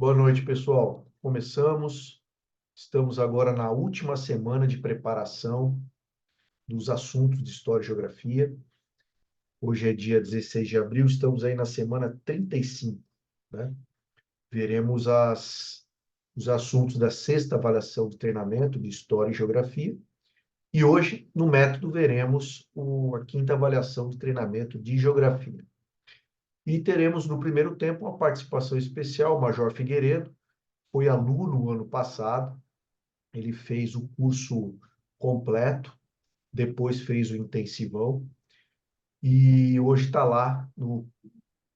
Boa noite, pessoal. Começamos. Estamos agora na última semana de preparação dos assuntos de História e Geografia. Hoje é dia 16 de abril, estamos aí na semana 35, né? Veremos os assuntos da sexta avaliação do treinamento de História e Geografia. E hoje, no método, veremos a quinta avaliação do treinamento de Geografia. E teremos no primeiro tempo uma participação especial, o Major Figueiredo, foi aluno no ano passado. Ele fez o curso completo, depois fez o intensivão e hoje está lá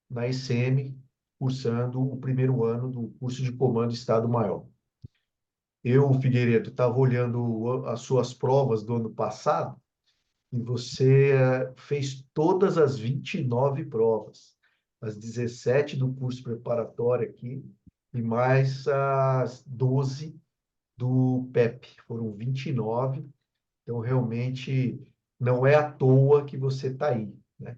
na ICM, cursando o primeiro ano do curso de Comando Estado-Maior. Eu, Figueiredo, estava olhando as suas provas do ano passado e você fez todas as 29 provas, as 17 do curso preparatório aqui e mais as 12 do PEP. Foram 29. Então, realmente, não é à toa que você está aí, né?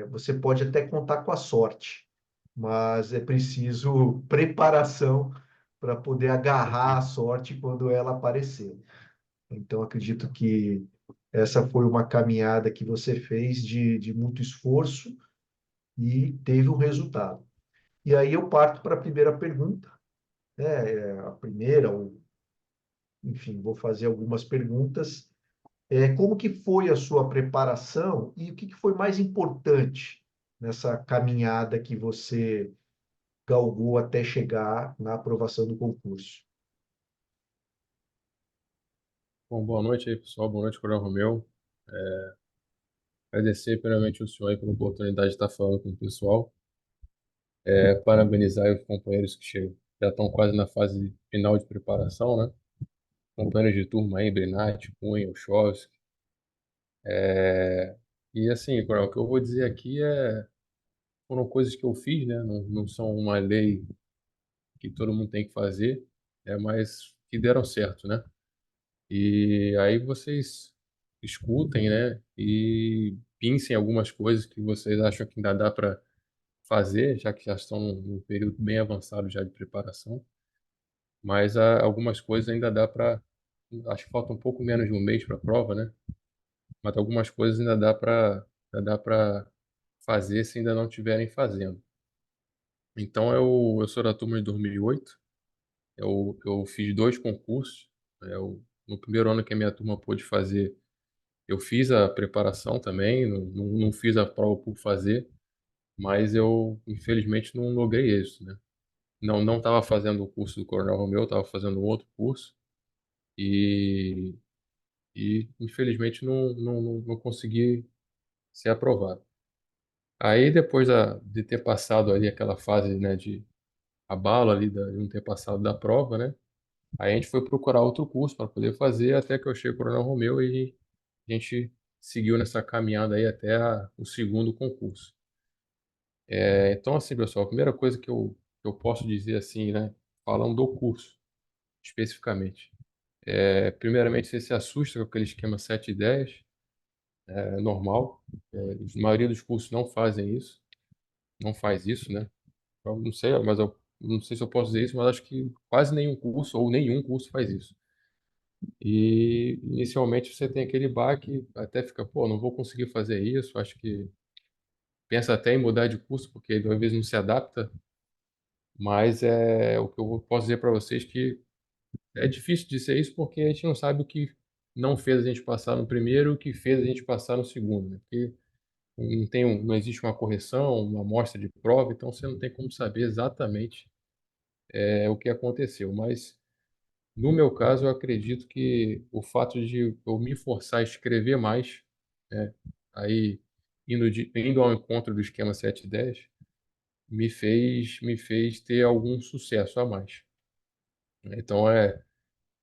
Você pode até contar com a sorte, mas é preciso preparação para poder agarrar a sorte quando ela aparecer. Então, acredito que essa foi uma caminhada que você fez de muito esforço e teve um resultado. E aí eu parto para a primeira pergunta, né? A primeira, ou, enfim, vou fazer algumas perguntas. Como que foi a sua preparação e o que que foi mais importante nessa caminhada que você galgou até chegar na aprovação do concurso? Bom, boa noite aí, pessoal. Boa noite, Coronel Romeu. Agradecer primeiramente o senhor aí pela oportunidade de estar falando com o pessoal. Parabenizar os companheiros que já estão quase na fase final de preparação, né? Companheiros de turma aí, Brinatti, Cunha, Uchovski. E assim, Coronel, o que eu vou dizer aqui foram coisas que eu fiz, né? Não são uma lei que todo mundo tem que fazer, mas que deram certo, né? E aí vocês escutem, né? E pensem algumas coisas que vocês acham que ainda dá para fazer, já que já estão num período bem avançado já de preparação. Mas algumas coisas ainda dá para. Acho que falta um pouco menos de um mês para a prova, né? Mas algumas coisas ainda dá para fazer se ainda não estiverem fazendo. Então eu sou da turma de 2008. Eu fiz dois concursos. No primeiro ano que a minha turma pôde fazer, eu fiz a preparação também, não fiz a prova por fazer, mas eu, infelizmente, não logrei isso, né? Não estava fazendo o curso do Coronel Romeu, estava fazendo um outro curso e, e infelizmente, não consegui ser aprovado. Aí, depois de ter passado ali aquela fase, né, de abalo ali, de não ter passado da prova, né? Aí a gente foi procurar outro curso para poder fazer, até que eu cheguei no Coronel Romeu e a gente seguiu nessa caminhada aí até o segundo concurso. Então, assim, pessoal, a primeira coisa que eu posso dizer, assim, né, falando do curso, especificamente, primeiramente, você se assusta com aquele esquema 7 e 10, é normal, a maioria dos cursos não fazem isso, não faz isso, né, eu não sei, mas eu não sei se eu posso dizer isso, mas acho que quase nenhum curso, ou nenhum curso faz isso. E, inicialmente, você tem aquele baque, até fica, pô, não vou conseguir fazer isso, acho que pensa até em mudar de curso, porque às vezes não se adapta. Mas o que eu posso dizer para vocês que é difícil de ser isso porque a gente não sabe o que não fez a gente passar no primeiro e o que fez a gente passar no segundo, né? Porque não existe uma correção, uma amostra de prova, então você não tem como saber exatamente o que aconteceu. Mas no meu caso, eu acredito que o fato de eu me forçar a escrever mais, né? Aí indo ao encontro do esquema 710, me fez ter algum sucesso a mais. Então,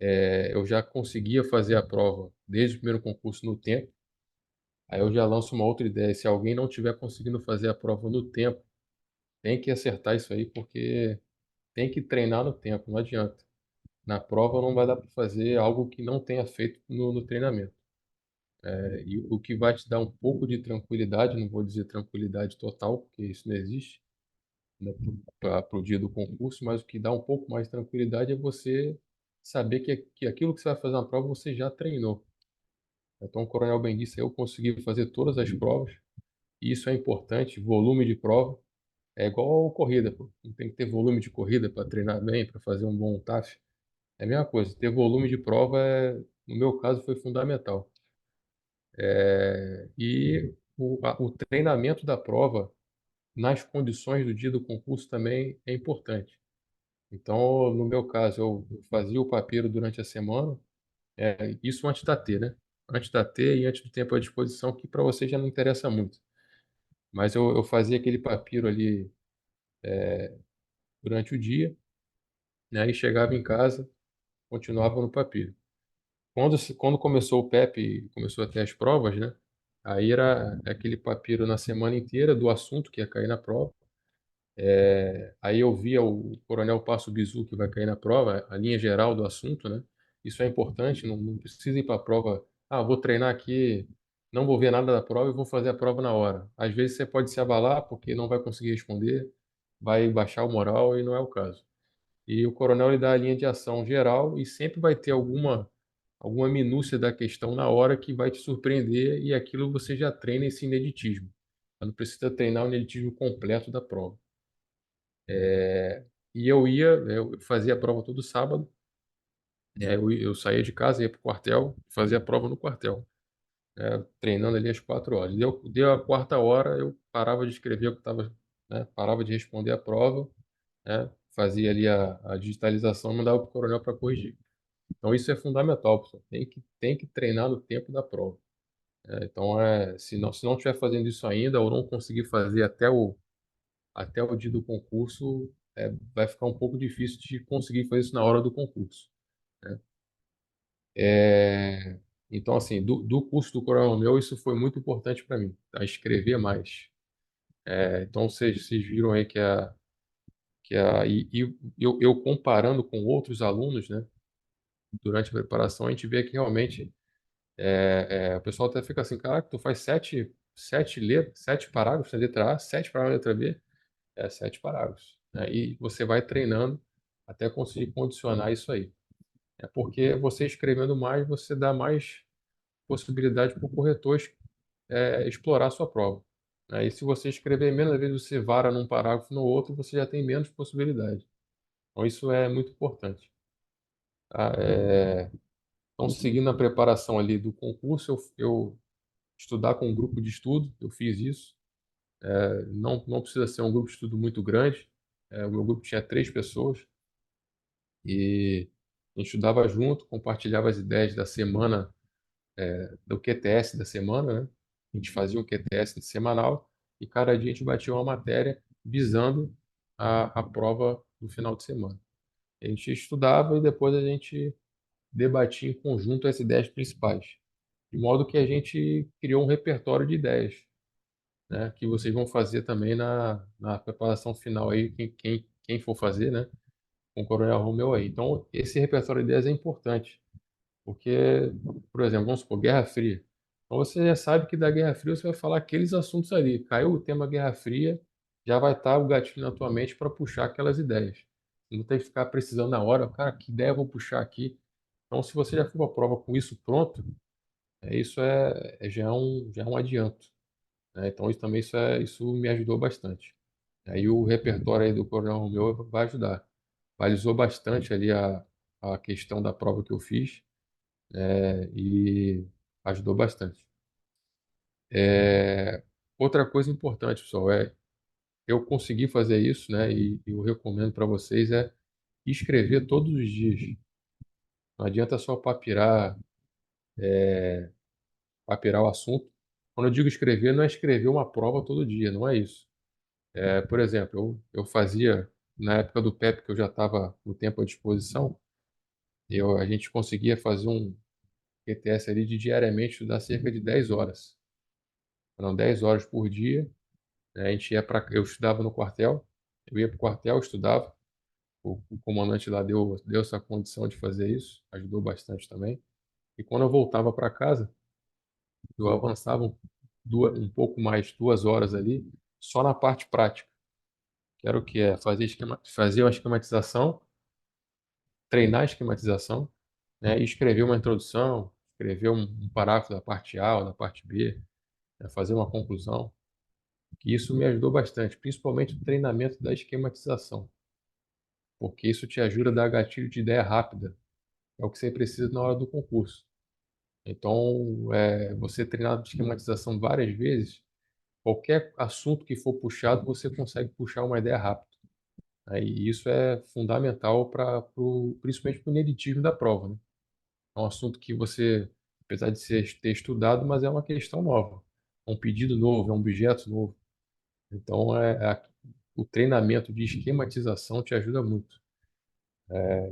eu já conseguia fazer a prova desde o primeiro concurso no tempo. Aí eu já lanço uma outra ideia. Se alguém não estiver conseguindo fazer a prova no tempo, tem que acertar isso aí, porque tem que treinar no tempo, não adianta. Na prova não vai dar para fazer algo que não tenha feito no treinamento. E o que vai te dar um pouco de tranquilidade, não vou dizer tranquilidade total, porque isso não existe, né, para o dia do concurso, mas o que dá um pouco mais de tranquilidade é você saber que aquilo que você vai fazer na prova você já treinou. Então, o Coronel bem disse, eu consegui fazer todas as provas, e isso é importante, volume de prova. É igual corrida, pô. Tem que ter volume de corrida para treinar bem, para fazer um bom TAF. É a mesma coisa, ter volume de prova, no meu caso, foi fundamental. E o treinamento da prova nas condições do dia do concurso também é importante. Então, no meu caso, eu fazia o papeiro durante a semana, isso antes da T, né? Antes da T e antes do tempo à disposição, que para você já não interessa muito. Mas eu fazia aquele papiro ali durante o dia, né? E chegava em casa, continuava no papiro. Quando começou o PEP, e começou a ter as provas, né? Aí era aquele papiro na semana inteira do assunto que ia cair na prova. Aí eu via o Coronel Passo Bizu que vai cair na prova, a linha geral do assunto, né? Isso é importante, não precisa ir para a prova. Ah, vou treinar aqui, não vou ver nada da prova e vou fazer a prova na hora. Às vezes você pode se abalar porque não vai conseguir responder, vai baixar o moral e não é o caso. E o coronel ele dá a linha de ação geral e sempre vai ter alguma minúcia da questão na hora que vai te surpreender e aquilo você já treina esse ineditismo. Não precisa treinar o ineditismo completo da prova. E eu fazia a prova todo sábado, né? Eu saía de casa, ia para o quartel, fazia a prova no quartel, né? Treinando ali às 4 horas. Deu a quarta hora, eu parava de escrever o que estava, né? Parava de responder a prova, né? Fazia ali a digitalização e mandava para o coronel para corrigir. Então isso é fundamental, pessoal. Tem que treinar no tempo da prova. Então, se não estiver fazendo isso ainda ou não conseguir fazer até o dia do concurso, vai ficar um pouco difícil de conseguir fazer isso na hora do concurso, né? É, então, assim, do curso do Coronel meu, isso foi muito importante para mim, tá? Escrever mais. Então, vocês viram aí e eu comparando com outros alunos, né, durante a preparação, a gente vê que realmente o pessoal até fica assim, caraca, tu faz sete parágrafos na letra A, 7 parágrafos na letra B, 7 parágrafos, né? E você vai treinando até conseguir condicionar isso aí. É porque você escrevendo mais, você dá mais possibilidade para o corretor explorar a sua prova, né? E se você escrever menos, às vezes você vara num parágrafo no outro, você já tem menos possibilidade. Então isso é muito importante, tá? Então, seguindo a preparação ali do concurso, eu estudar com um grupo de estudo, eu fiz isso. Não precisa ser um grupo de estudo muito grande. O meu grupo tinha 3 pessoas e a gente estudava junto, compartilhava as ideias da semana, do QTS da semana, né? A gente fazia um QTS semanal e cada dia a gente batia uma matéria visando a prova do final de semana. A gente estudava e depois a gente debatia em conjunto as ideias principais, de modo que a gente criou um repertório de ideias, né, que vocês vão fazer também na preparação final aí, quem for fazer, né, com o Coronel Romeu aí. Então, esse repertório de ideias é importante, porque, por exemplo, vamos supor, Guerra Fria. Então, você já sabe que da Guerra Fria você vai falar aqueles assuntos ali. Caiu o tema Guerra Fria, já vai estar o gatilho na tua mente para puxar aquelas ideias. Não tem que ficar precisando na hora, cara, que ideia eu vou puxar aqui? Então, se você já for para a prova com isso pronto, isso já é um adianto, né? Então, isso me ajudou bastante. Aí o repertório aí do Coronel Romeu vai ajudar. Balizou bastante ali a questão da prova que eu fiz, e ajudou bastante. É, outra coisa importante, pessoal, eu consegui fazer isso, né? E eu recomendo para vocês escrever todos os dias. Não adianta só papirar o assunto. Quando eu digo escrever, não é escrever uma prova todo dia, não é isso. Por exemplo, eu fazia, na época do PEP, que eu já estava no tempo à disposição, a gente conseguia fazer um QTS ali de diariamente estudar cerca de 10 horas. Eram 10 horas por dia, né? Eu estudava no quartel, eu ia para o quartel, estudava. O comandante lá deu essa condição de fazer isso, ajudou bastante também. E quando eu voltava para casa, eu avançava um pouco mais, 2 horas ali, só na parte prática. que era o que é fazer uma esquematização, treinar a esquematização, né, e escrever uma introdução, escrever um parágrafo da parte A ou da parte B, né, fazer uma conclusão. Que isso me ajudou bastante, principalmente o treinamento da esquematização, porque isso te ajuda a dar gatilho de ideia rápida, é o que você precisa na hora do concurso. Então, você treinar de esquematização várias vezes, qualquer assunto que for puxado, você consegue puxar uma ideia rápida. Aí isso é fundamental principalmente para o ineditismo da prova, né? É um assunto que você, apesar de ter estudado, mas é uma questão nova, é um pedido novo, é um objeto novo. Então, o treinamento de esquematização te ajuda muito.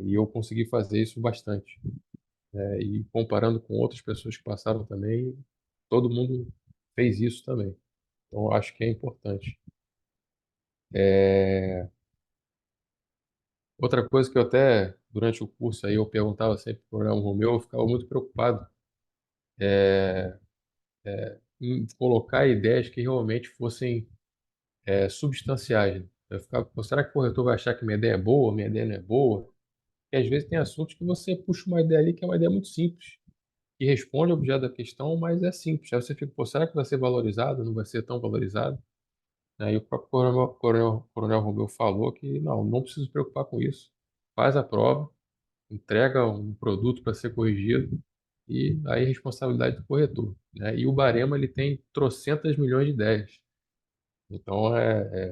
E eu consegui fazer isso bastante. E comparando com outras pessoas que passaram também, todo mundo fez isso também. Então, eu acho que é importante. É, Outra coisa que eu até, durante o curso aí, eu perguntava sempre para o Romeu, eu ficava muito preocupado em colocar ideias que realmente fossem substanciais, né? Eu ficava, "Pô, será que o corretor vai achar que minha ideia é boa, minha ideia não é boa?" E às vezes tem assuntos que você puxa uma ideia ali que é uma ideia muito simples, que responde ao objeto da questão, mas é simples. Aí você fica, pô, será que vai ser valorizado? Não vai ser tão valorizado? Aí o próprio Coronel Romeu falou que não precisa se preocupar com isso. Faz a prova, entrega um produto para ser corrigido e aí a responsabilidade do corretor, né? E o Barema ele tem trocentas milhões de ideias. Então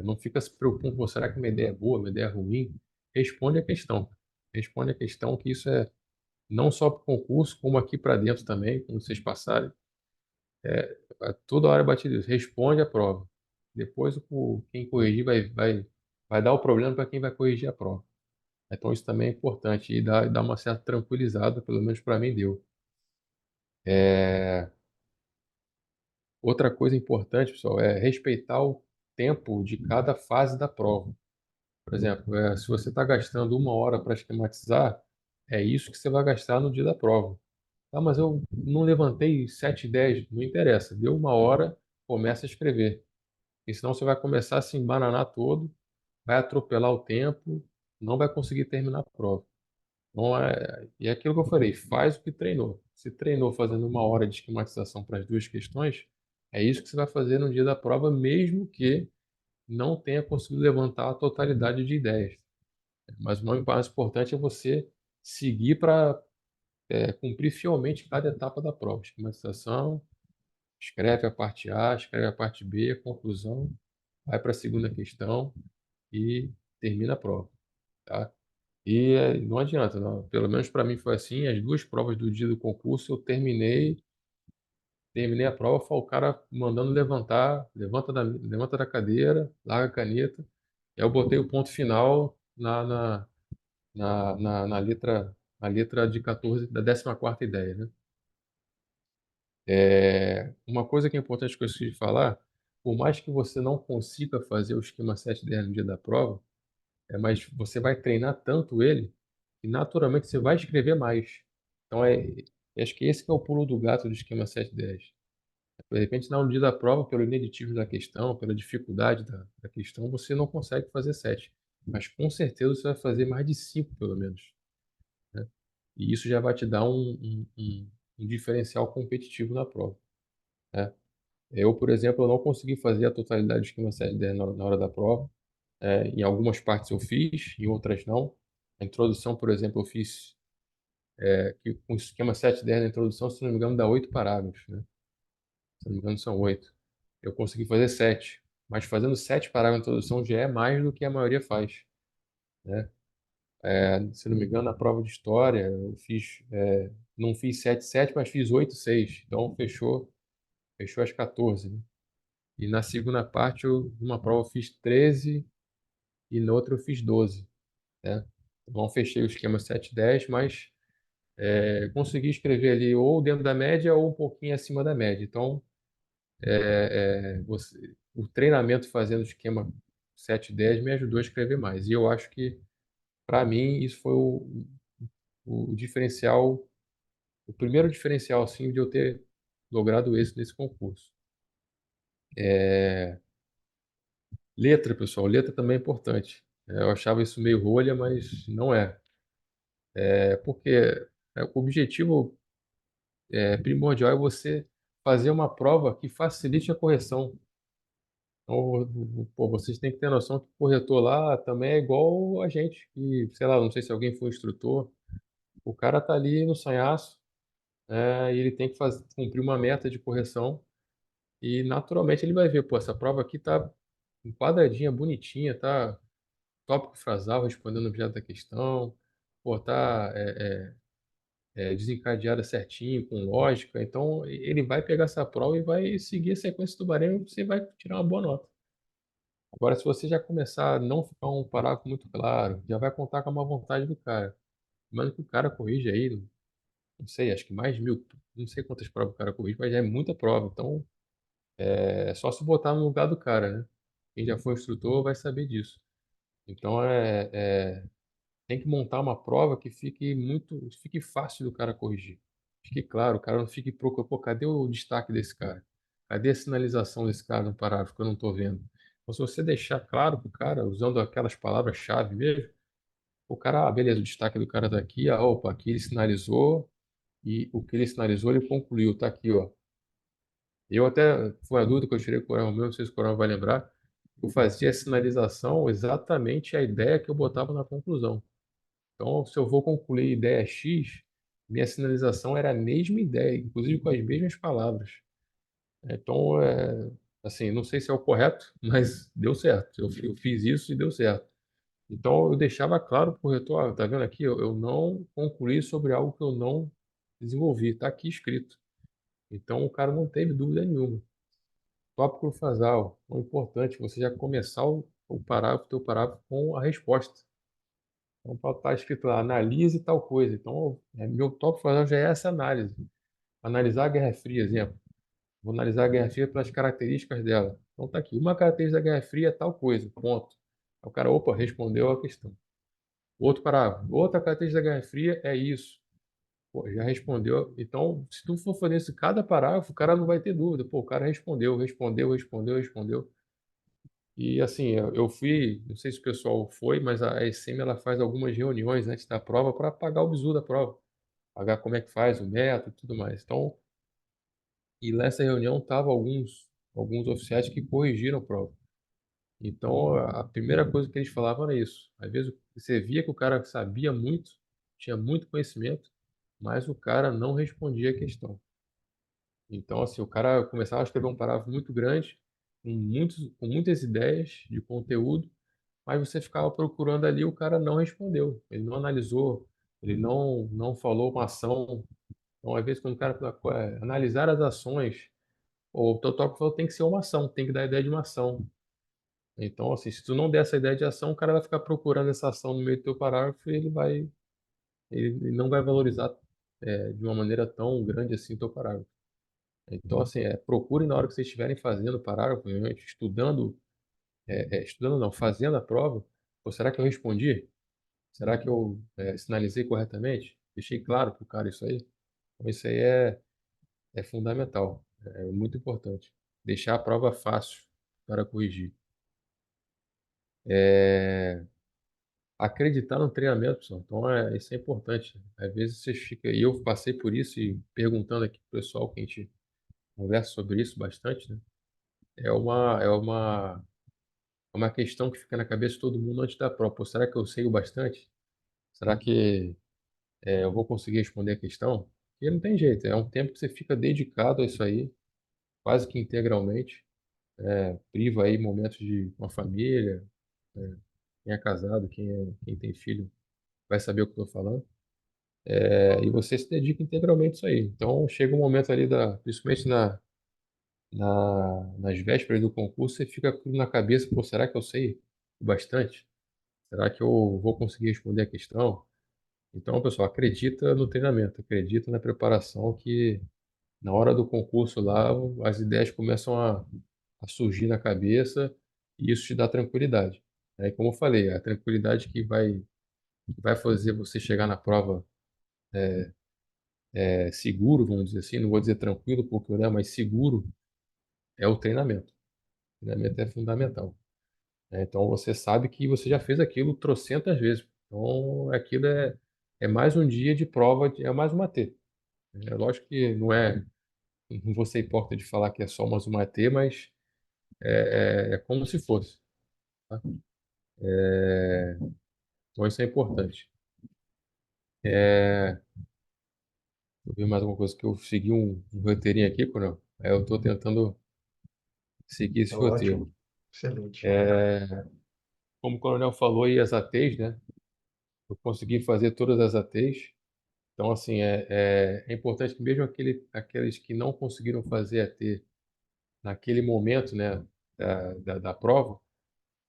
não fica se preocupando, pô, será que minha ideia é boa, minha ideia é ruim? Responde a questão. Responde a questão que isso é não só para o concurso, como aqui para dentro também, quando vocês passarem. Toda hora é batido isso. Responde a prova. Depois quem corrigir vai dar o problema para quem vai corrigir a prova. Então isso também é importante e dá uma certa tranquilizada, pelo menos para mim deu. É, Outra coisa importante, pessoal, é respeitar o tempo de cada fase da prova. Por exemplo, se você está gastando 1 hora para esquematizar, é isso que você vai gastar no dia da prova. Ah, mas eu não levantei 7 10, não interessa. Deu 1 hora, começa a escrever. E senão você vai começar a se embananar todo, vai atropelar o tempo, não vai conseguir terminar a prova. Então, e é aquilo que eu falei, faz o que treinou. Se treinou fazendo 1 hora de esquematização para as duas questões, é isso que você vai fazer no dia da prova, mesmo que não tenha conseguido levantar a totalidade de ideias. Mas o mais importante é você seguir para cumprir fielmente cada etapa da prova. Esquematização, escreve a parte A, escreve a parte B, a conclusão, vai para a segunda questão e termina a prova, tá? E não adianta, não. Pelo menos para mim foi assim, as duas provas do dia do concurso eu terminei a prova, foi o cara mandando levantar, levanta da cadeira, larga a caneta, e aí eu botei o ponto final na letra de 14 da 14ª ideia, né? Uma coisa que é importante que eu esqueci de falar, por mais que você não consiga fazer o esquema 710 no dia da prova, mas você vai treinar tanto ele que naturalmente você vai escrever mais. Então, acho que esse que é o pulo do gato do esquema 710. De repente, no dia da prova, pelo ineditismo da questão, pela dificuldade da questão, você não consegue fazer 7. Mas com certeza você vai fazer mais de 5, pelo menos, né? E isso já vai te dar um diferencial competitivo na prova, né? Eu, por exemplo, eu não consegui fazer a totalidade do esquema 710 na hora da prova. Em algumas partes eu fiz, em outras não. A introdução, por exemplo, eu fiz que com o esquema 710 na introdução, se não me engano, dá 8 parágrafos, né? Se não me engano, são 8. Eu consegui fazer 7, mas fazendo 7 parágrafos na introdução já é mais do que a maioria faz, né? Se não me engano, na prova de história, não fiz 7 7, mas fiz 8 6. Então fechou as 14, né? E na segunda parte, numa prova eu fiz 13 e na outra eu fiz 12, né? Então fechei o esquema 710, mas consegui escrever ali ou dentro da média ou um pouquinho acima da média. Então, o treinamento fazendo o esquema 710 me ajudou a escrever mais. E eu acho que, para mim, isso foi o diferencial, o primeiro diferencial, assim, de eu ter logrado êxito nesse concurso. Letra, pessoal, letra também é importante. Eu achava isso meio rolha, mas não é. É porque o objetivo primordial é você fazer uma prova que facilite a correção. Então, pô, vocês têm que ter noção que o corretor lá também é igual a gente, que, sei lá, não sei se alguém foi instrutor, o cara tá ali no sanhaço, e ele tem que cumprir uma meta de correção, e naturalmente ele vai ver, pô, essa prova aqui tá enquadradinha, bonitinha, tá tópico frasal respondendo o objeto da questão, pô, tá desencadeada certinho, com lógica, então ele vai pegar essa prova e vai seguir a sequência do Bahrein e você vai tirar uma boa nota. Agora, se você já começar a não ficar um parágrafo muito claro, já vai contar com a má vontade do cara. Mas que o cara corrige aí, não sei, acho que mais de 1.000, não sei quantas provas o cara corrige, mas já é muita prova. Então, é só se botar no lugar do cara, né? Quem já foi instrutor vai saber disso. Então, tem que montar uma prova que fique fácil do cara corrigir. Fique claro, o cara não fique procurando, pô, cadê o destaque desse cara? Cadê a sinalização desse cara no parágrafo que eu não estou vendo? Então, se você deixar claro para o cara, usando aquelas palavras-chave mesmo, o cara, beleza, o destaque do cara está aqui, opa, aqui ele sinalizou, e o que ele sinalizou ele concluiu, está aqui, ó. Eu até, foi uma dúvida que eu tirei com o Coronel meu, não sei se o Coronel vai lembrar, eu fazia a sinalização exatamente a ideia que eu botava na conclusão. Então, se eu vou concluir ideia X, minha sinalização era a mesma ideia, inclusive com as mesmas palavras. Então, assim, não sei se é o correto, mas deu certo. Eu fiz isso e deu certo. Então, eu deixava claro para o corretor, tá vendo aqui? Eu não concluí sobre algo que eu não desenvolvi, está aqui escrito. Então, o cara não teve dúvida nenhuma. Tópico frasal, é importante você já começar o teu parágrafo com a resposta. Então, pode estar escrito lá, analise tal coisa. Então, meu tópico frasal já é essa análise. Analisar a Guerra Fria, exemplo. Vou analisar a Guerra Fria pelas características dela. Então, tá aqui. Uma característica da Guerra Fria é tal coisa, ponto. Aí o cara, opa, respondeu a questão. Outro parágrafo. Outra característica da Guerra Fria é isso. Pô, já respondeu. Então, se tu for fazer isso em cada parágrafo, o cara não vai ter dúvida. Pô, o cara respondeu, respondeu, respondeu, respondeu. E assim, eu fui, não sei se o pessoal foi, mas a ESSEMI ela faz algumas reuniões antes da prova para pagar o bizu da prova, pagar como é que faz, o método e tudo mais. Então, e nessa reunião estavam alguns oficiais que corrigiram a prova. Então, a primeira coisa que eles falavam era isso. Às vezes você via que o cara sabia muito, tinha muito conhecimento, mas o cara não respondia a questão. Então, assim, o cara começava a escrever um parágrafo muito grande, com muitas ideias de conteúdo, mas você ficava procurando ali, o cara não respondeu, ele não analisou, ele não falou uma ação. Então, às vezes, quando o cara fala, analisar as ações, o teu tópico falou, tem que ser uma ação, tem que dar a ideia de uma ação. Então, assim, se tu não der essa ideia de ação, o cara vai ficar procurando essa ação no meio do teu parágrafo e ele não vai valorizar de uma maneira tão grande assim o teu parágrafo. Então, assim, procure na hora que vocês estiverem fazendo o parágrafo, estudando não, fazendo a prova, pô, será que eu respondi? Será que eu sinalizei corretamente? Deixei claro para o cara isso aí? Então, isso aí é fundamental, é muito importante. Deixar a prova fácil para corrigir. É, acreditar no treinamento, pessoal. Então, isso é importante. Às vezes você fica, e eu passei por isso e perguntando aqui pro pessoal que a gente conversa sobre isso bastante, né? É uma questão que fica na cabeça de todo mundo antes da prova. Pô, será que eu sei o bastante? Será que eu vou conseguir responder a questão? E não tem jeito, é um tempo que você fica dedicado a isso aí, quase que integralmente. Priva aí momentos de uma família, é, quem é casado, quem tem filho, vai saber o que eu estou falando. E você se dedica integralmente a isso aí. Então, chega um momento ali, principalmente nas vésperas do concurso, você fica com na cabeça, pô, será que eu sei o bastante? Será que eu vou conseguir responder a questão? Então, pessoal, acredita no treinamento, acredita na preparação que na hora do concurso lá as ideias começam a surgir na cabeça e isso te dá tranquilidade. Como eu falei, a tranquilidade que vai fazer você chegar na prova seguro, vamos dizer assim, não vou dizer tranquilo, porque, né, mas seguro é o treinamento. O treinamento é fundamental. né? Então você sabe que você já fez aquilo trocentas vezes. Então aquilo é mais um dia de prova, é mais uma T. É lógico que não vou ser hipócrita de falar que é só mais uma T, mas é como se fosse, tá? Então isso é importante. É, eu vi mais alguma coisa que eu segui um roteirinho aqui, Coronel. Eu estou tentando seguir esse Tá roteiro. ótimo, excelente. É, como o Coronel falou aí, as ATs, né? Eu consegui fazer todas as ATs. Então, assim, é importante que mesmo aqueles que não conseguiram fazer AT naquele momento, né, da prova,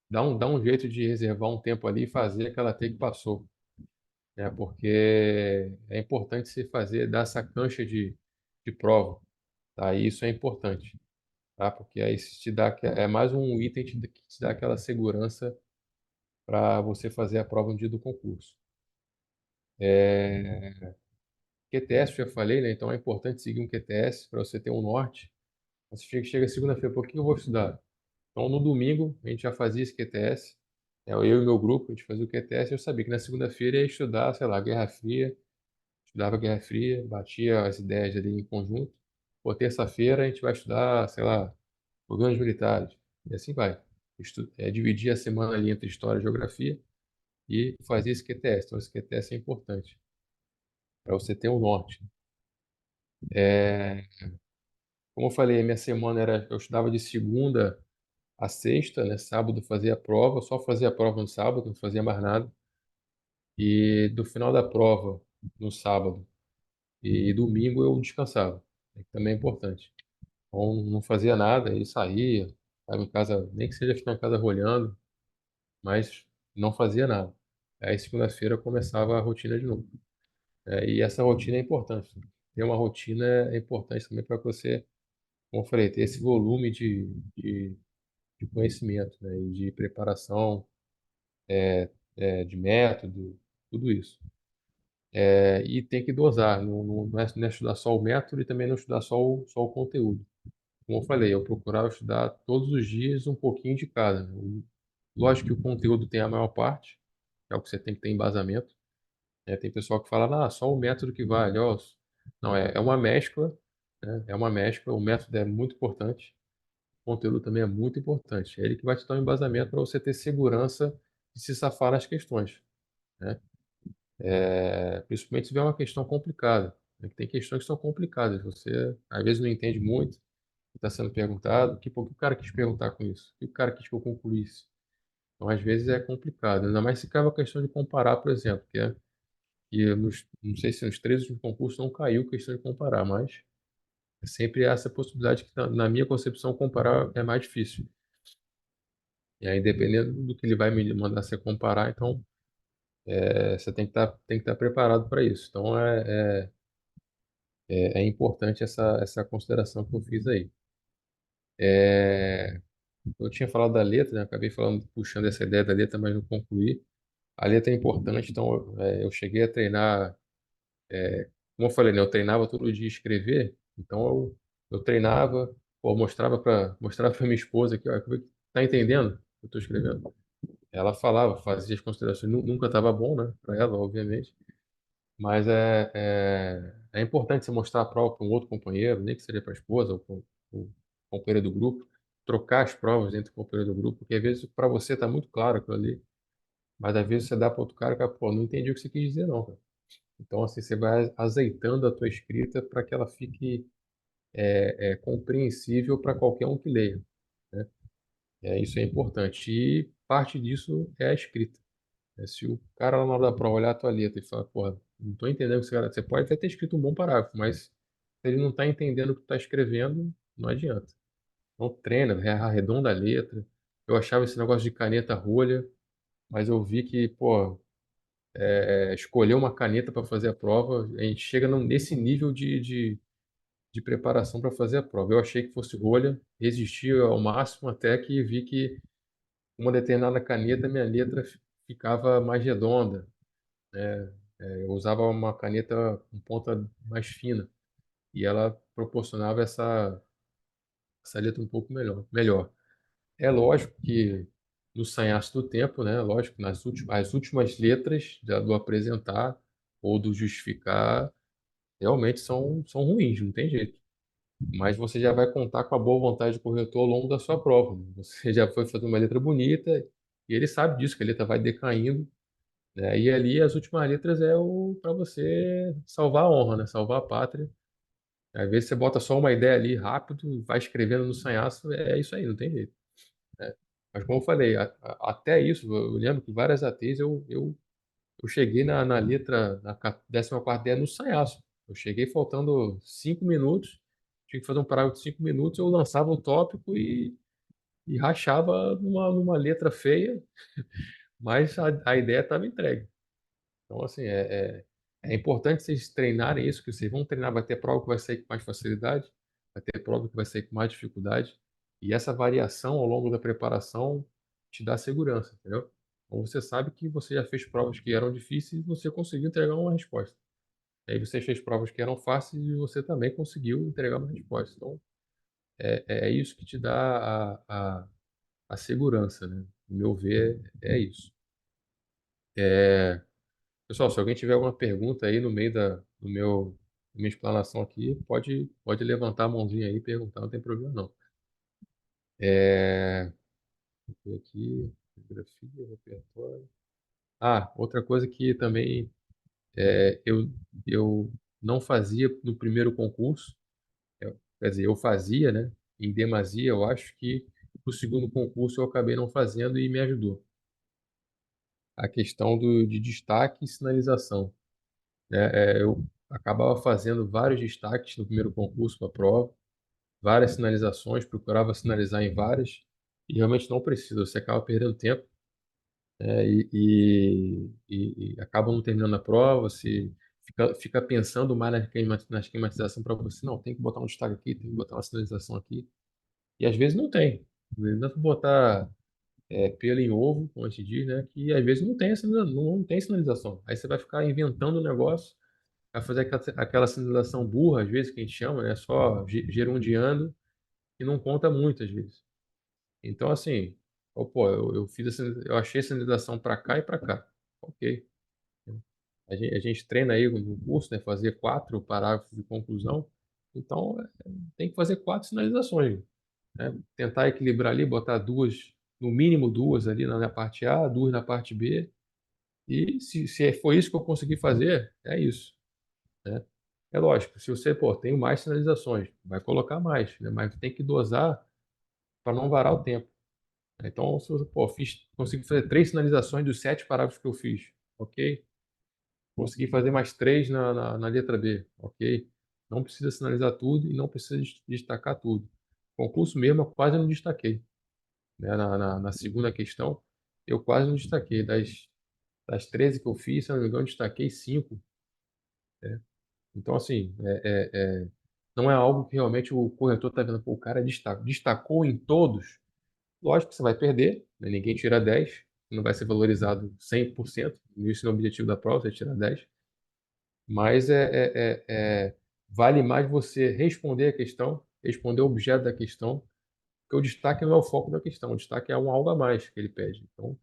dá um jeito de reservar um tempo ali e fazer aquela AT que passou, né? Porque é importante se fazer, dar essa cancha de prova, tá? E isso é importante, tá? Porque aí se te dá, é mais um item que te dá aquela segurança para você fazer a prova no dia do concurso. QTS, eu já falei, né? Então é importante seguir um QTS para você ter um norte. Você chega segunda-feira, por que eu vou estudar? Então no domingo a gente já fazia esse QTS, eu e meu grupo, a gente fazia o QTS, eu sabia que na segunda-feira ia estudar, sei lá, Guerra Fria, estudava Guerra Fria, batia as ideias ali em conjunto. Pô, terça-feira a gente vai estudar, sei lá, governos militares. E assim vai. Dividir a semana ali entre História e Geografia e fazer esse QTS. Então esse QTS é importante para você ter um norte. É, como eu falei, a minha semana era, eu estudava de segunda a sexta, né? Sábado eu fazia a prova, só fazia a prova no sábado, não fazia mais nada. E do final da prova, no sábado e domingo eu descansava, né, que também é importante. Então não fazia nada, e saía, ficava em casa, nem que seja ficar em casa rolhando, mas não fazia nada. Aí segunda-feira começava a rotina de novo. E essa rotina é importante. Ter uma rotina é importante também para você, como eu falei, ter esse volume de conhecimento, né, e de preparação, de método, tudo isso. E tem que dosar, não é estudar só o método e também não estudar só o conteúdo. Como eu falei, eu procurava estudar todos os dias um pouquinho de cada, né? Lógico que o conteúdo tem a maior parte, é o que você tem que ter embasamento, né? Tem pessoal que fala, ah, só o método que vale. Ó, não, é uma mescla, né? É uma mescla, o método é muito importante, o conteúdo também é muito importante. É ele que vai te dar um embasamento para você ter segurança de se safar nas questões, né? Principalmente se tiver uma questão complicada, né? Tem questões que são complicadas, você às vezes não entende muito, está sendo perguntado, pô, o que o cara quis perguntar com isso? O que o cara quis que eu concluísse? Então, às vezes é complicado, ainda mais se cabe a questão de comparar, por exemplo, que não sei se nos três últimos concursos não caiu questão de comparar, mas sempre há essa possibilidade que, na minha concepção, comparar é mais difícil. E aí, dependendo do que ele vai me mandar você comparar, então você tem que estar preparado para isso. Então, é importante essa consideração que eu fiz aí. É, eu tinha falado da letra, né? Acabei falando, puxando essa ideia da letra, mas não concluí. A letra é importante, então eu cheguei a treinar, como eu falei, né? Eu treinava todo dia escrever, então eu treinava, pô, mostrava para minha esposa aqui, ó, tá entendendo o que eu estou escrevendo? Ela falava, fazia as considerações, nunca estava bom, né? Para ela, obviamente, mas é importante você mostrar a prova para um outro companheiro, nem que seja para a esposa ou para o companheiro do grupo, trocar as provas entre o companheiro do grupo, porque às vezes para você está muito claro aquilo ali, mas às vezes você dá para outro cara que, pô, não entendi o que você quis dizer, não, cara. Então, assim, você vai azeitando a tua escrita para que ela fique compreensível para qualquer um que leia, né? Isso é importante. E parte disso é a escrita, né? Se o cara lá na hora da prova olhar a tua letra e falar, porra, não estou entendendo o que esse cara... Você pode até ter escrito um bom parágrafo, mas se ele não está entendendo o que tu está escrevendo, não adianta. Então treina, arredonda a letra. Eu achava esse negócio de caneta rolha, mas eu vi que, pô, escolher uma caneta para fazer a prova, a gente chega nesse nível de preparação para fazer a prova. Eu achei que fosse rolha, resisti ao máximo até que vi que uma determinada caneta, minha letra ficava mais redonda, né? Eu usava uma caneta com ponta mais fina e ela proporcionava essa letra um pouco melhor. É lógico que no sanhaço do tempo, né? Lógico, as últimas letras do apresentar ou do justificar realmente são ruins, não tem jeito. Mas você já vai contar com a boa vontade do corretor ao longo da sua prova, né? Você já foi fazer uma letra bonita e ele sabe disso, que a letra vai decaindo, né? E ali as últimas letras é o para você salvar a honra, né? Salvar a pátria. Às vezes você bota só uma ideia ali rápido, vai escrevendo no sanhaço, é isso aí, não tem jeito, né? Mas como eu falei, até isso, eu lembro que várias ATs eu cheguei na letra, na 14ª ideia no sanhaço. Eu cheguei faltando 5 minutos, tinha que fazer um parágrafo de 5 minutos, eu lançava o tópico e rachava numa letra feia, mas a ideia estava entregue. Então, assim, é importante vocês treinarem isso, que vocês vão treinar, vai ter prova que vai sair com mais facilidade, vai ter prova que vai sair com mais dificuldade, e essa variação ao longo da preparação te dá segurança, entendeu? Então você sabe que você já fez provas que eram difíceis e você conseguiu entregar uma resposta. E aí você fez provas que eram fáceis e você também conseguiu entregar uma resposta. Então, é isso que te dá a segurança, né? No meu ver, é isso. É, Pessoal, se alguém tiver alguma pergunta aí no meio da minha explanação aqui, pode levantar a mãozinha aí e perguntar, não tem problema não. É, Deixa eu ver aqui, geografia, repertório. Outra coisa que também eu não fazia no primeiro concurso, quer dizer, eu fazia, né? Em demasia, eu acho que no segundo concurso eu acabei não fazendo e me ajudou. A questão de destaque e sinalização, né? Eu acabava fazendo vários destaques no primeiro concurso para a prova, várias sinalizações, procurava sinalizar em várias, e realmente não precisa, você acaba perdendo tempo, né? E acaba não terminando a prova, você fica pensando mais na esquematização para você, não, tem que botar um destaque aqui, tem que botar uma sinalização aqui, e às vezes não tem. Não dá para botar pelo em ovo, como a gente diz, né? Que às vezes não tem sinalização. Aí você vai ficar inventando um negócio, vai fazer aquela sinalização burra, às vezes, que a gente chama, né? Só gerundiando, e não conta muito, às vezes. Então, assim, pô, eu fiz eu achei a sinalização para cá e para cá. Ok. A gente treina aí no curso, né? Fazer 4 parágrafos de conclusão. Então, tem que fazer 4 sinalizações, né? Tentar equilibrar ali, botar duas, no mínimo duas ali na parte A, duas na parte B. E se for isso que eu consegui fazer, é isso, né? É lógico, se você, pô, tem mais sinalizações, vai colocar mais, né? Mas tem que dosar para não varar o tempo. Então, se você, pô, consegui fazer 3 sinalizações dos 7 parágrafos que eu fiz, ok? Consegui fazer mais 3 na letra B, ok? Não precisa sinalizar tudo e não precisa destacar tudo. Concurso mesmo, eu quase não destaquei, né? Na segunda questão, eu quase não destaquei. Das 13 que eu fiz, se não me engano, eu destaquei 5, né? Então, assim, não é algo que realmente o corretor está vendo, pô, o cara destacou em todos. Lógico que você vai perder, né? Ninguém tira 10, não vai ser valorizado 100%. Isso não é o objetivo da prova, você tira 10. Mas vale mais você responder a questão, responder o objeto da questão, porque o destaque não é o foco da questão, o destaque é um algo a mais que ele pede. Então,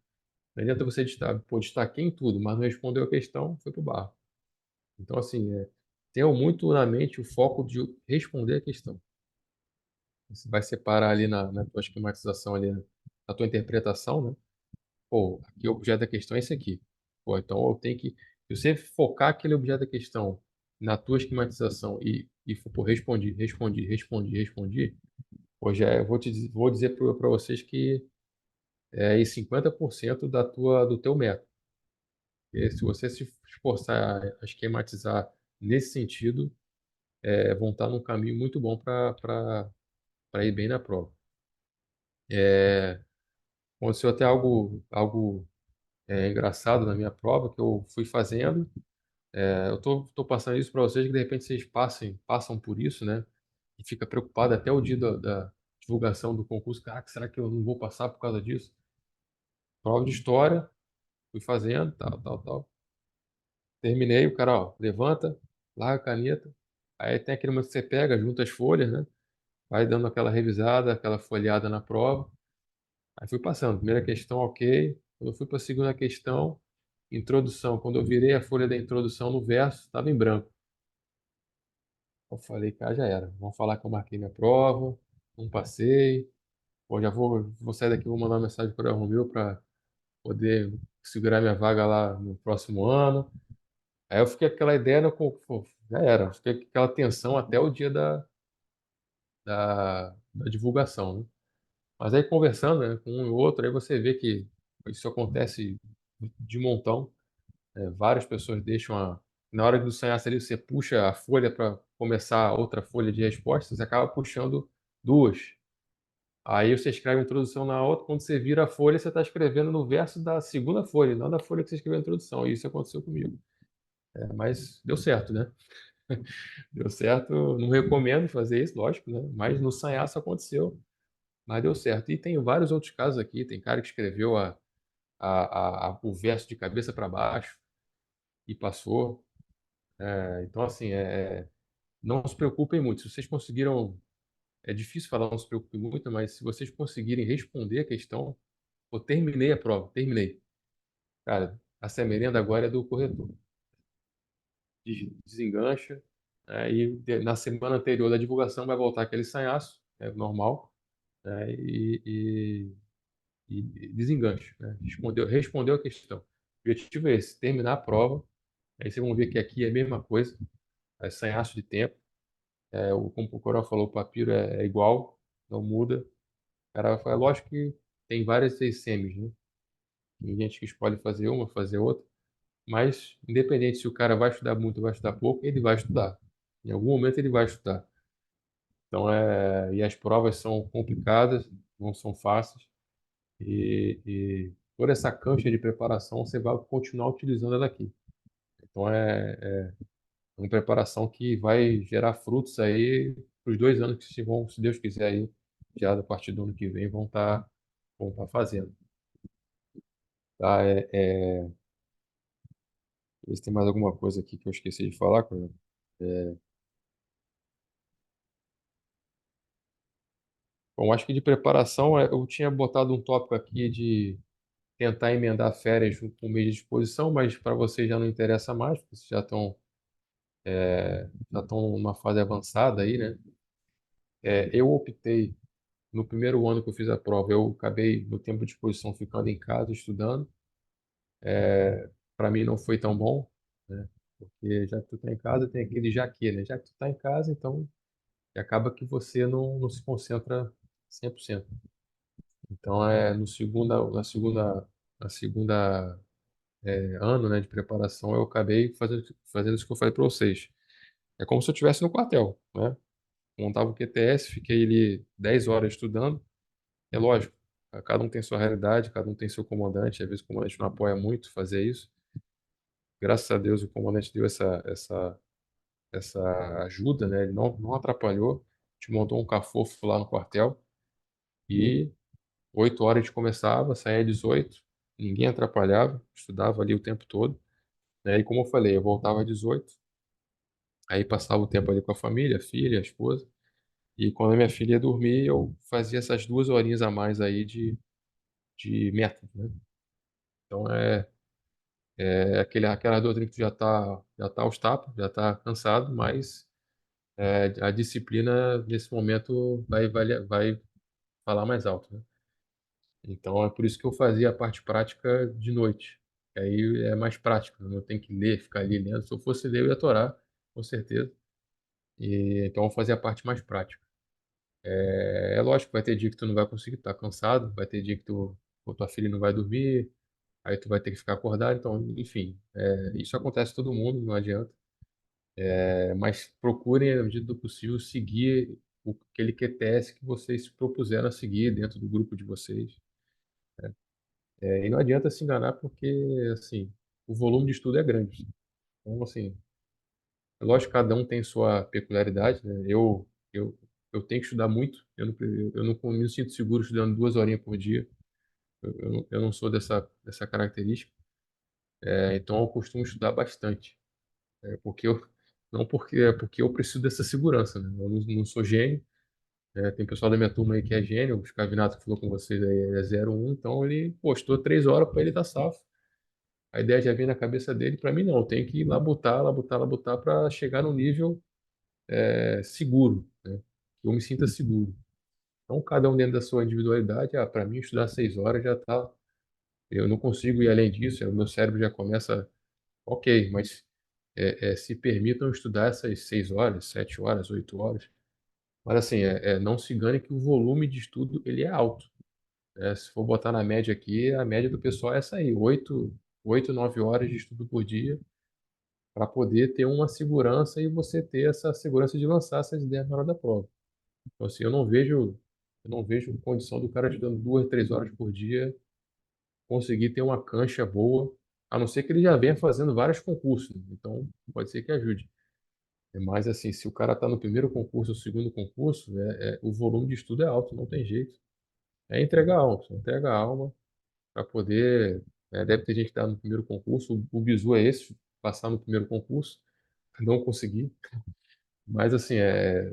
não adianta você destacar, pô, destaquei em tudo, mas não respondeu a questão, foi pro barro. Então, assim, tenham muito na mente o foco de responder a questão. Você vai separar ali na tua esquematização, ali, na tua interpretação, né? Pô, aqui o objeto da questão é esse aqui. Pô, então eu tenho que. Se você focar aquele objeto da questão na tua esquematização e for, pô, respondi, pô, eu vou dizer para vocês que é aí 50% do teu método. E se você se esforçar a esquematizar nesse sentido, vão estar num caminho muito bom para ir bem na prova. Aconteceu até algo engraçado na minha prova que eu fui fazendo. Eu tô passando isso para vocês que de repente vocês passam por isso, né? E fica preocupado até o dia da divulgação do concurso. Caraca, será que eu não vou passar por causa disso? Prova de história, fui fazendo, tal, tal, tal. Terminei, o cara, ó, levanta, larga a caneta. Aí tem aquele momento que você pega, junta as folhas, né? Vai dando aquela revisada, aquela folheada na prova. Aí fui passando. Primeira questão, ok. Quando eu fui para a segunda questão, introdução. Quando eu virei a folha da introdução no verso, estava em branco. Eu falei, cara, já era. Vamos falar que eu marquei minha prova, não passei. Pô, já vou sair daqui, vou mandar uma mensagem para o Romeu para poder segurar minha vaga lá no próximo ano. Aí eu fiquei com aquela ideia, né, pô, já era. Fiquei com aquela tensão até o dia da divulgação, né? Mas aí conversando, né, com um e outro, aí você vê que isso acontece de montão. Várias pessoas deixam na hora do sanhaço ali, você puxa a folha para começar outra folha de respostas, você acaba puxando duas. Aí você escreve a introdução na outra, quando você vira a folha, você está escrevendo no verso da segunda folha, não da folha que você escreveu a introdução. E isso aconteceu comigo. Mas deu certo, né? Deu certo. Não recomendo fazer isso, lógico, né? Mas no sanhaço aconteceu, mas deu certo. E tem vários outros casos aqui. Tem cara que escreveu o verso de cabeça para baixo e passou. Então, assim, não se preocupem muito. Se vocês conseguiram. É difícil falar não se preocupe muito, mas se vocês conseguirem responder a questão, eu terminei a prova, terminei. Cara, essa merenda agora é do corretor. Desengancha, na semana anterior da divulgação vai voltar aquele sanhaço, é normal, né, e desenganche, né? Respondeu a questão. O objetivo é esse, terminar a prova. Aí vocês vão ver que aqui é a mesma coisa, é sanhaço de tempo. Como o Coral falou, o papiro é igual, não muda. Cara, é lógico que tem várias semis, né? Tem gente que escolhe fazer uma, fazer outra. Mas, independente se o cara vai estudar muito ou vai estudar pouco, ele vai estudar. Em algum momento ele vai estudar. Então, e as provas são complicadas, não são fáceis. E toda essa cancha de preparação você vai continuar utilizando ela aqui. Então, é uma preparação que vai gerar frutos aí para os 2 anos que vão, se Deus quiser, aí, já a partir do ano que vem, vão tá fazendo. Tá? Ver se tem mais alguma coisa aqui que eu esqueci de falar, cara. É, Bom, acho que de preparação, eu tinha botado um tópico aqui de tentar emendar férias junto com o mês de disposição, mas para vocês já não interessa mais, porque vocês já estão numa fase avançada aí, né? Eu optei, no primeiro ano que eu fiz a prova, eu acabei, no tempo de disposição, ficando em casa estudando. Para mim não foi tão bom, né? Porque já que tu está em casa, tem aquele já que, né? Já que tu está em casa, então acaba que você não se concentra 100%. Então, na segunda ano, né, de preparação, eu acabei fazendo isso que eu falei para vocês. É como se eu estivesse no quartel, né? Montava o QTS, fiquei ali 10 horas estudando. É lógico, cada um tem sua realidade, cada um tem seu comandante. Às vezes o comandante não apoia muito fazer isso. Graças a Deus o comandante deu essa ajuda, né? Ele não atrapalhou. A gente montou um cafofo lá no quartel e 8 horas a gente começava, saía às 18, ninguém atrapalhava, estudava ali o tempo todo, né? E como eu falei, eu voltava às 18, aí passava o tempo ali com a família, a filha, a esposa, e quando a minha filha ia dormir, eu fazia essas 2 horinhas a mais aí de método, né? Então aquela doutrina que tu já tá aos tapas, já tá cansado, mas a disciplina nesse momento vai falar mais alto, né? Então é por isso que eu fazia a parte prática de noite. Aí é mais prático, né? Não tem que ler, ficar ali lendo. Se eu fosse ler, eu ia torar, com certeza. Então eu fazia a parte mais prática. É lógico, vai ter dia que tu não vai conseguir estar cansado, vai ter dia que ou tua filha não vai dormir, aí tu vai ter que ficar acordado. Então, enfim, isso acontece com todo mundo, não adianta. Mas procurem, na medida do possível, seguir aquele QTS que vocês se propuseram a seguir dentro do grupo de vocês. E não adianta se enganar porque, assim, o volume de estudo é grande. Então, assim, é lógico que cada um tem sua peculiaridade, né? Eu tenho que estudar muito. Eu não me sinto seguro estudando 2 horinhas por dia. Eu não sou dessa característica. Então, eu costumo estudar bastante. Porque não porque eu preciso dessa segurança, né? Eu não sou gênio. Tem pessoal da minha turma aí que é gênio, o Scavinato que falou com vocês aí é 0,1, então ele postou 3 horas para ele estar safo. A ideia já vem na cabeça dele, para mim não, eu tenho que ir lá botar, lá botar, lá botar para chegar no nível seguro, né? Que eu me sinta seguro. Então, cada um dentro da sua individualidade, para mim, estudar 6 horas já está. Eu não consigo ir além disso, o meu cérebro já começa, ok, mas se permitam estudar essas 6 horas, 7 horas, 8 horas. Mas assim, não se engane que o volume de estudo ele é alto. Se for botar na média aqui, a média do pessoal é essa aí, 9 horas de estudo por dia, para poder ter uma segurança e você ter essa segurança de lançar essas ideias na hora da prova. Então, assim, eu não vejo condição do cara estudando 2, 3 horas por dia conseguir ter uma cancha boa, a não ser que ele já venha fazendo vários concursos, né? Então pode ser que ajude. Mas assim, se o cara está no primeiro concurso ou segundo concurso, o volume de estudo é alto, não tem jeito. É entregar a alma, só entrega a alma para poder. Deve ter gente que está no primeiro concurso, o bizu é esse, passar no primeiro concurso, não conseguir. Mas assim,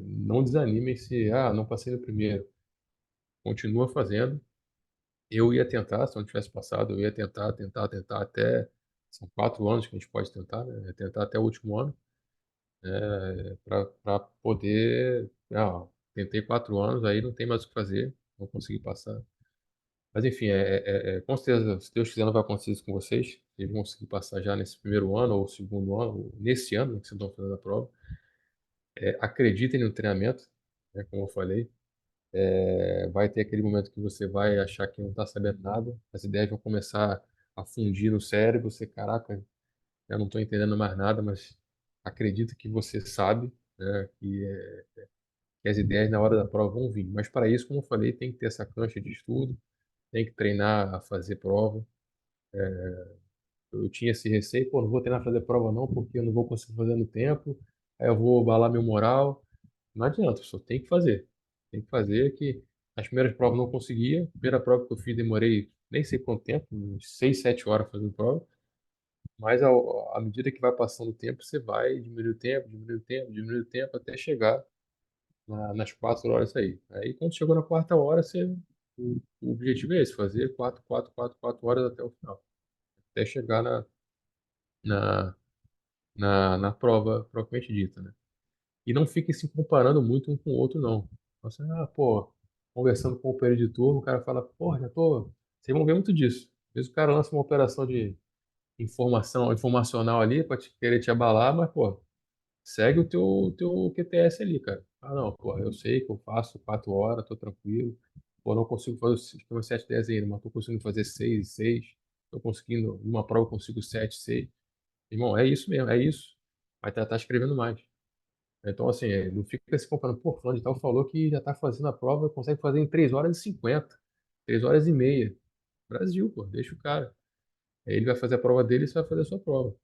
não desanimem se, não passei no primeiro. Continua fazendo. Eu ia tentar, se eu não tivesse passado, eu ia tentar, tentar, tentar até. São 4 anos que a gente pode tentar, né? Tentar até o último ano, para poder. Tentei 4 anos, aí não tem mais o que fazer, não consegui passar. Mas enfim, com certeza, se Deus quiser, não vai acontecer isso com vocês. Vocês vão conseguir passar já nesse primeiro ano ou segundo ano, ou nesse ano, né, que vocês estão fazendo a prova. Acreditem no treinamento, né, como eu falei. Vai ter aquele momento que você vai achar que não está sabendo nada, as ideias vão começar a fundir no cérebro, você, caraca, eu não estou entendendo mais nada, mas acredita que você sabe, né, que as ideias na hora da prova vão vir. Mas para isso, como eu falei, tem que ter essa cancha de estudo, tem que treinar a fazer prova. Eu tinha esse receio, pô, não vou treinar a fazer prova não, porque eu não vou conseguir fazer no tempo, aí eu vou abalar meu moral. Não adianta, só tem que fazer. Tem que fazer que as primeiras provas eu não conseguia. A primeira prova que eu fiz demorei nem sei quanto tempo, uns 6, 7 horas fazendo prova. Mas à medida que vai passando o tempo, você vai diminuindo o tempo, diminuindo o tempo, diminuindo o tempo, até chegar nas 4 horas aí. Aí quando chegou na quarta hora, o objetivo é esse, fazer 4, 4, 4, 4 horas até o final. Até chegar na, na prova propriamente dita, né? E não fiquem se comparando muito um com o outro, não. Você, pô, conversando com o companheiro de turma, o cara fala, pô, já tô. Vocês vão ver muito disso. Às vezes o cara lança uma operação de informacional ali para querer te abalar, mas, pô, segue o teu QTS ali, cara. Não, pô, eu sei que eu faço 4 horas, tô tranquilo. Pô, não consigo fazer o sistema 7, 10 ainda, mas tô conseguindo fazer 6, 6. Tô conseguindo, numa prova eu consigo 7, 6. Irmão, é isso mesmo, é isso. Vai estar escrevendo mais. Então, assim, não fica se comparando. Pô, fulano de tal falou que já está fazendo a prova, consegue fazer em 3 horas e 50, 3 horas e meia. Brasil, pô, deixa o cara. Aí ele vai fazer a prova dele e você vai fazer a sua prova.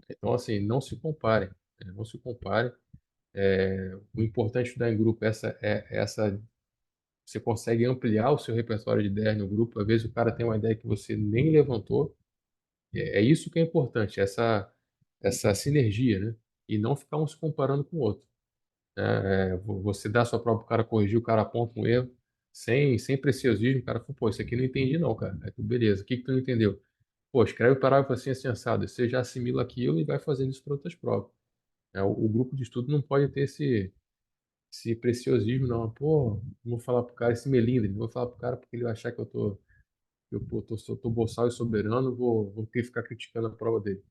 Então, assim, não se comparem. Não se comparem. O importante é estudar em grupo, você consegue ampliar o seu repertório de ideias no grupo. Às vezes o cara tem uma ideia que você nem levantou. É isso que é importante, essa sinergia, né? E não ficar um se comparando com o outro. Você dá a sua prova pro cara corrigir, o cara aponta um erro, sem preciosismo, o cara fala, pô, isso aqui eu não entendi não, cara. Aí tu, beleza, o que que tu não entendeu? Pô, escreve o parágrafo assim assado, você já assimila aquilo e vai fazendo isso para outras provas. O grupo de estudo não pode ter esse preciosismo, não. Pô, não vou falar pro cara esse melindre, não vou falar pro cara porque ele vai achar que eu tô boçal e soberano, vou ter que ficar criticando a prova dele.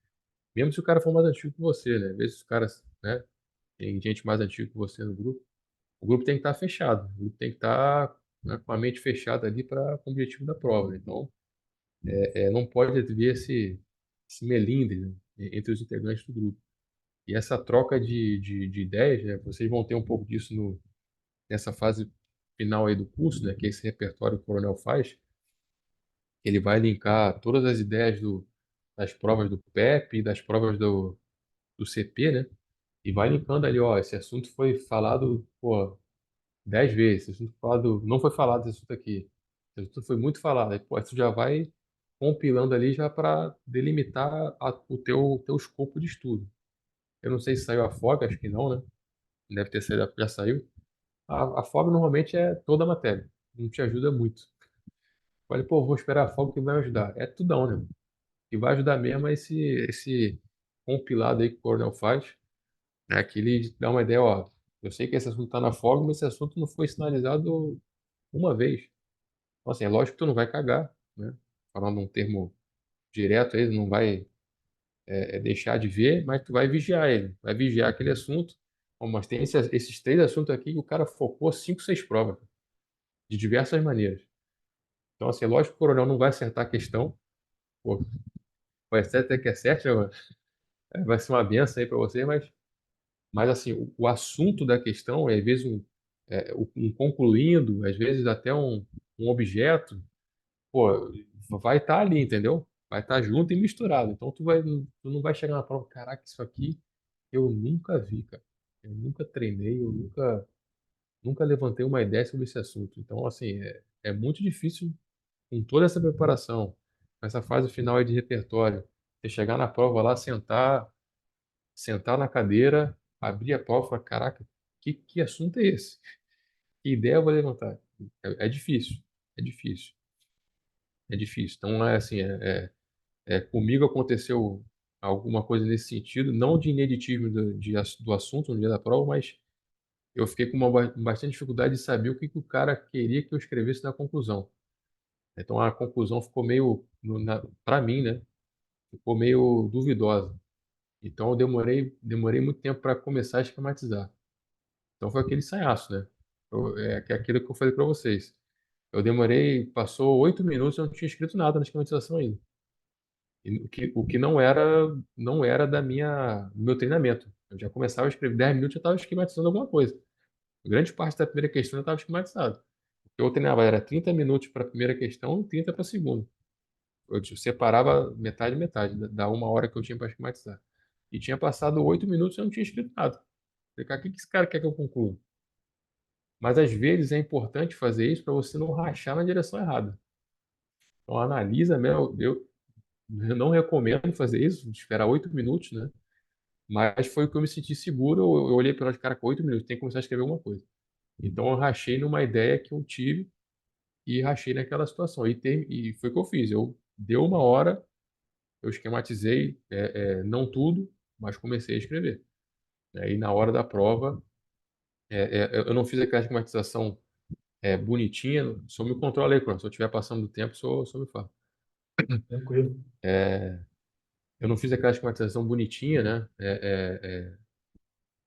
Mesmo se o cara for mais antigo que você, né? Às vezes os caras, né? Tem gente mais antiga que você no grupo. O grupo tem que estar fechado. O grupo tem que estar, né, com a mente fechada ali para o objetivo da prova, né? Então, não pode haver esse melindre, né, entre os integrantes do grupo. E essa troca de ideias, né, vocês vão ter um pouco disso nessa fase final aí do curso, né, que é esse repertório que o coronel faz. Ele vai linkar todas as ideias das provas do PEP e das provas do CP, né? E vai linkando ali, ó, esse assunto foi falado, pô, 10 vezes. Esse assunto falado, não foi falado esse assunto aqui. Esse assunto foi muito falado. Aí, pô, isso já vai compilando ali já para delimitar o teu escopo de estudo. Eu não sei se saiu a FOG, acho que não, né? Deve ter saído, já saiu. a folga normalmente é toda a matéria, não te ajuda muito. Falei, pô, vou esperar a folga que vai me ajudar. É tudão, né? O que vai ajudar mesmo é esse compilado aí que o Coronel faz, né? Que ele dá uma ideia, ó, eu sei que esse assunto está na folga, mas esse assunto não foi sinalizado uma vez. Então, assim, é lógico que tu não vai cagar, né? Falando um termo direto aí, não vai deixar de ver, mas tu vai vigiar ele, vai vigiar aquele assunto. Bom, mas tem esses três assuntos aqui que o cara focou cinco, seis provas, de diversas maneiras. Então, assim, é lógico que o coronel não vai acertar a questão, pô, vai ser até que acerte, né, mano? Vai ser uma benção aí para você, mas assim, o assunto da questão é, às vezes, um concluindo, às vezes até um objeto, pô, vai estar ali, entendeu? Vai estar junto e misturado. Então, tu não vai chegar na prova, caraca, isso aqui eu nunca vi, cara. Eu nunca treinei, eu nunca levantei uma ideia sobre esse assunto. Então, assim, é muito difícil com toda essa preparação, com essa fase final aí de repertório, você chegar na prova lá, sentar na cadeira, abrir a prova e falar, caraca, que assunto é esse? Que ideia eu vou levantar? É difícil, é difícil, é difícil. Então, assim, comigo aconteceu alguma coisa nesse sentido, não de ineditismo do assunto no dia da prova, mas eu fiquei com bastante dificuldade de saber o que o cara queria que eu escrevesse na conclusão. Então a conclusão ficou meio, para mim, né? Ficou meio duvidosa. Então eu demorei muito tempo para começar a esquematizar. Então foi aquele saiaço, né? Que é aquilo que eu falei para vocês. Eu demorei, passou 8 minutos e eu não tinha escrito nada na esquematização ainda. E o que não era do meu treinamento. Eu já começava a escrever 10 minutos, eu estava esquematizando alguma coisa. Grande parte da primeira questão eu estava esquematizado. Eu treinava, era 30 minutos para a primeira questão e 30 para a segunda. Eu separava metade, metade, da 1 hora que eu tinha para esquematizar. E tinha passado 8 minutos e eu não tinha escrito nada. Falei, cara, o que esse cara quer que eu conclua? Mas às vezes é importante fazer isso para você não rachar na direção errada. Então analisa mesmo. Eu não recomendo fazer isso, esperar 8 minutos, né? Mas foi o que eu me senti seguro. Eu olhei para o cara com 8 minutos, tem que começar a escrever alguma coisa. Então eu rachei numa ideia que eu tive e rachei naquela situação. E foi o que eu fiz. Eu deu 1 hora, eu esquematizei, não tudo, mas comecei a escrever. E na hora da prova, eu não fiz aquela esquematização bonitinha, só me controlei, se eu estiver passando do tempo, só me fala. Tranquilo. Eu não fiz aquela esquematização bonitinha, né,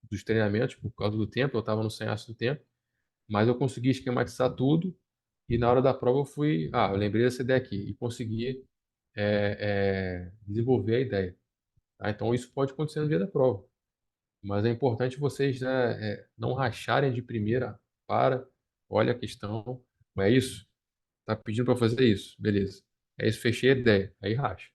dos treinamentos por causa do tempo, eu estava no sanhaço do tempo, mas eu consegui esquematizar tudo e na hora da prova eu lembrei dessa ideia aqui e consegui desenvolver a ideia. Tá? Então isso pode acontecer no dia da prova, mas é importante vocês, né, não racharem de primeira. Olha a questão, não é isso? Tá pedindo para fazer isso, beleza? É isso, fechei a ideia, aí racha,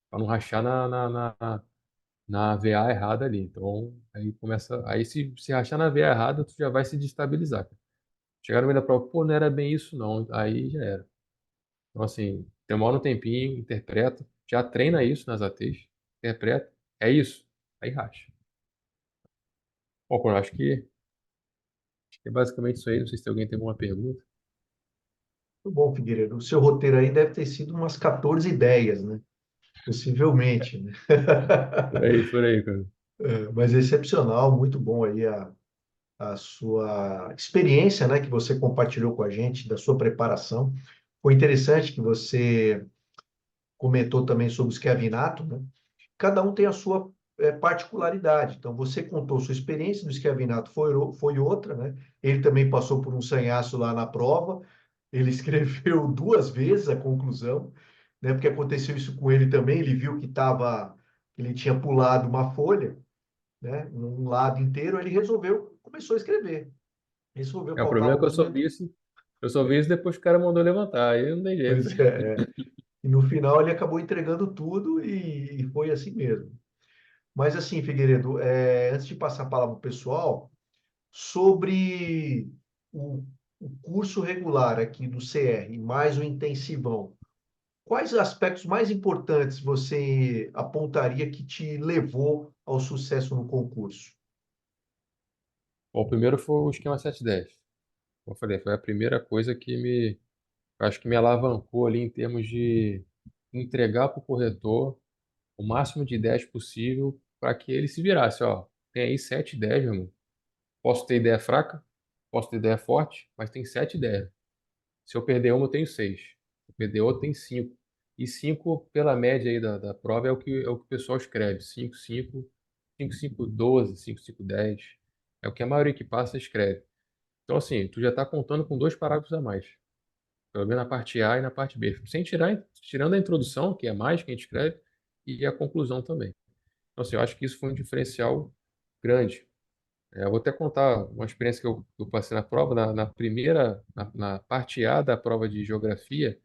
para não rachar na VA errada ali. Então aí começa, aí se rachar na VA errada, tu já vai se destabilizar. Chegar no meio da prova, pô, não era bem isso não, aí já era. Então, assim, demora um tempinho, interpreta, já treina isso nas ATs, interpreta, é isso, aí racha. Bom, eu acho que é basicamente isso aí. Não sei se alguém tem alguma pergunta. Muito bom, Figueiredo. O seu roteiro aí deve ter sido umas 14 ideias, né? Possivelmente, né? Por aí, cara. Mas é excepcional, muito bom aí a sua experiência, né, que você compartilhou com a gente, da sua preparação. Foi interessante que você comentou também sobre o escravinato, né? Cada um tem a sua particularidade. Então, você contou sua experiência do escravinato, foi outra, né? Ele também passou por um sanhaço lá na prova, ele escreveu 2 vezes a conclusão, né? Porque aconteceu isso com ele também, ele viu ele tinha pulado uma folha, né? Um lado inteiro, ele começou a escrever. Resolveu, O problema é faltava que uma. eu só vi isso depois que o cara mandou levantar. Aí não tem jeito. Pois é. E no final ele acabou entregando tudo e foi assim mesmo. Mas assim, Figueiredo, antes de passar a palavra para o pessoal, sobre o curso regular aqui do CR, mais o intensivão, quais aspectos mais importantes você apontaria que te levou ao sucesso no concurso? Bom, o primeiro foi o esquema 710. Como eu falei, foi a primeira coisa que eu acho que me alavancou ali em termos de entregar para o corretor o máximo de ideias possível para que ele se virasse, ó, tem aí 7 ideias, meu irmão. Posso ter ideia fraca, posso ter ideia forte, mas tem 7 ideias. Se eu perder uma, eu tenho 6. Se eu perder outra, tem 5. E 5, pela média aí da prova, é o que o pessoal escreve. 5, 5, 5, 5, 12, 5, 5, 10. É o que a maioria que passa escreve. Então, assim, tu já está contando com 2 parágrafos a mais. Pelo menos na parte A e na parte B. Sem tirar, tirando a introdução, que é mais que a gente escreve, e a conclusão também. Então, assim, eu acho que isso foi um diferencial grande. Eu vou até contar uma experiência que eu passei na prova. Na primeira, na parte A da prova de geografia,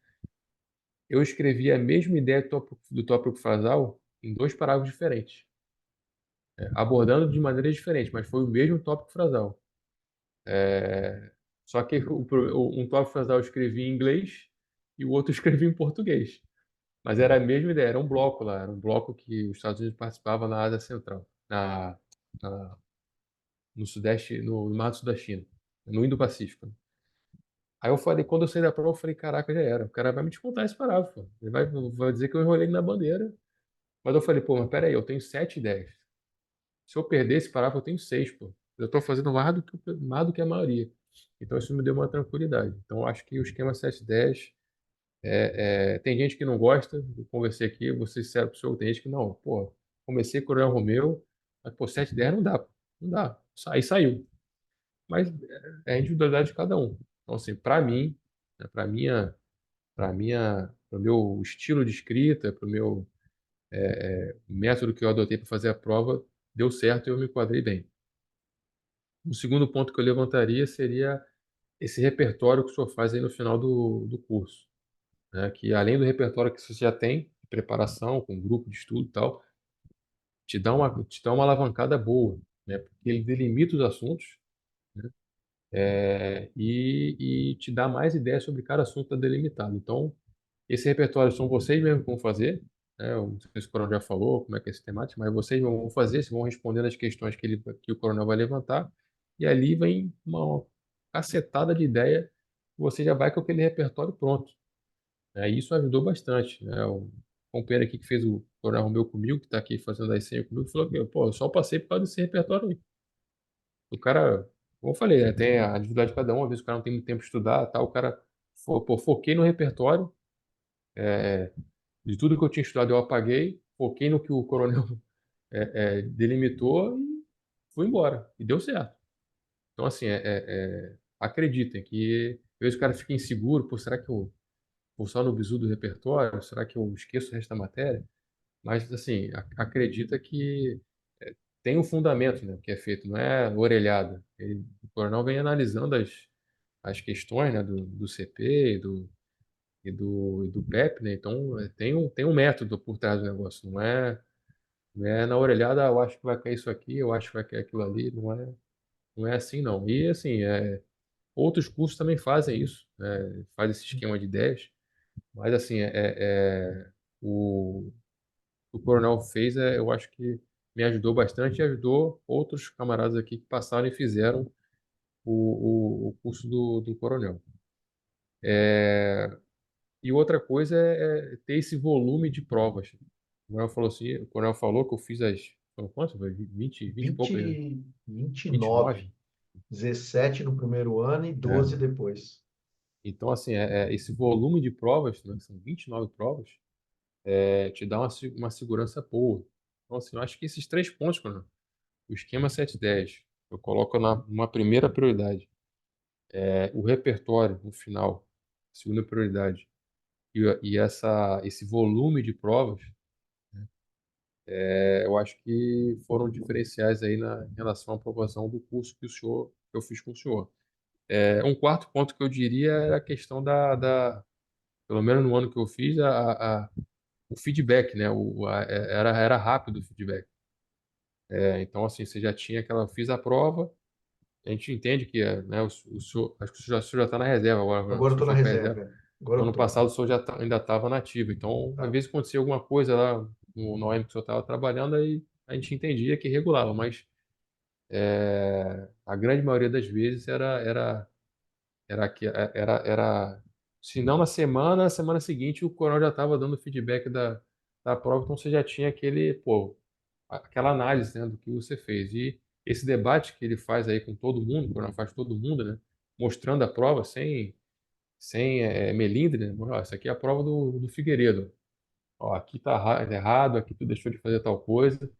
eu escrevi a mesma ideia do tópico frasal em 2 parágrafos diferentes, abordando de maneira diferente, mas foi o mesmo tópico frasal. É, Só que um tópico frasal eu escrevi em inglês e o outro eu escrevi em português. Mas era a mesma ideia, era um bloco lá, era um bloco que os Estados Unidos participavam na Ásia Central, na- no Sudeste, no Mar do Sul da China, no Indo-Pacífico. Aí eu falei, quando eu saí da prova, eu falei, caraca, já era. O cara vai me descontar esse parágrafo. Ele vai dizer que eu enrolei ele na bandeira. Mas eu falei, pô, mas peraí, eu tenho 7 ideias. Se eu perder esse parágrafo, eu tenho 6, pô. Eu estou fazendo mais do que a maioria. Então isso me deu uma tranquilidade. Então eu acho que o esquema 7-10 tem gente que não gosta, eu conversei aqui, vou ser sincero pro senhor, tem gente que não, pô, comecei com o Coronel Romeu, mas pô, 7-10 não dá, pô. Não dá. Aí saiu. Mas é a individualidade de cada um. Então, assim, para mim, né, para o meu estilo de escrita, para o meu método que eu adotei para fazer a prova, deu certo e eu me enquadrei bem. O segundo ponto que eu levantaria seria esse repertório que o senhor faz aí no final do curso, né? Que além do repertório que você já tem, de preparação, com grupo de estudo e tal, te dá uma alavancada boa, né? Porque ele delimita os assuntos, né? E te dá mais ideias sobre cada assunto que está delimitado. Então, esse repertório são vocês mesmos que vão fazer, né? Eu não sei se o coronel já falou como é que é esse temático, mas vocês vão fazer, vocês vão respondendo as questões que o coronel vai levantar, e ali vem uma cacetada de ideia, você já vai com aquele repertório pronto, né? E isso ajudou bastante, né? O companheiro aqui que fez o coronel Romeu comigo, que está aqui fazendo as senhas comigo, falou que, pô, eu só passei por causa desse repertório aí. O cara, como eu falei, né, tem a dificuldade de cada um, às vezes o cara não tem muito tempo de estudar, tal, o cara, pô, foquei no repertório, de tudo que eu tinha estudado eu apaguei, foquei no que o coronel delimitou e fui embora. E deu certo. Então, assim, acreditem que às vezes o cara fica inseguro, pô, será que eu vou só no bizu do repertório? Será que eu esqueço o resto da matéria? Mas, assim, acredita que tem um fundamento, né, que é feito, não é orelhada. O coronel vem analisando as questões, né, do CP e do PEP, né? Então, tem um método por trás do negócio, não é na orelhada, "Ah, eu acho que vai cair isso aqui, eu acho que vai cair aquilo ali", não é assim, não. E, assim, outros cursos também fazem isso, né? Faz esse esquema de ideias, mas, assim, o Coronel fez, eu acho que me ajudou bastante e ajudou outros camaradas aqui que passaram e fizeram o curso do Coronel. E outra coisa é ter esse volume de provas. O Coronel falou que eu fiz foram quantas? Foi 20 e poucas, né? 20, 29. 29, 17 no primeiro ano e É. 12 depois. Então, assim, esse volume de provas, né, que são 29 provas, te dá uma segurança boa. Então, assim, eu acho que esses 3 pontos, Coronel, o esquema 7-10, eu coloco numa primeira prioridade. O repertório, no final, segunda prioridade. Esse volume de provas, eu acho que foram diferenciais aí em relação à aprovação do curso que eu fiz com o senhor. Um quarto ponto que eu diria era a questão pelo menos no ano que eu fiz, o feedback, né? Era rápido o feedback. Então, assim, você já tinha aquela, fiz a prova, a gente entende que, né, o senhor, acho que o senhor já está na reserva agora, né? O Agora eu senhor estou na foi para reserva. reserva. Agora No eu ano estou. passado o senhor ainda estava nativo, então às Tá. vezes acontecia alguma coisa lá no OM que o senhor estava trabalhando, aí a gente entendia que regulava, mas a grande maioria das vezes era Se não na semana seguinte o coronel já estava dando feedback da prova, então você já tinha aquela análise, né, do que você fez. E esse debate que ele faz aí com todo mundo, o coronel faz com todo mundo, né, mostrando a prova sem melindre, né, ó, essa aqui é a prova do Figueiredo. Ó, aqui tá errado, aqui tu deixou de fazer tal coisa.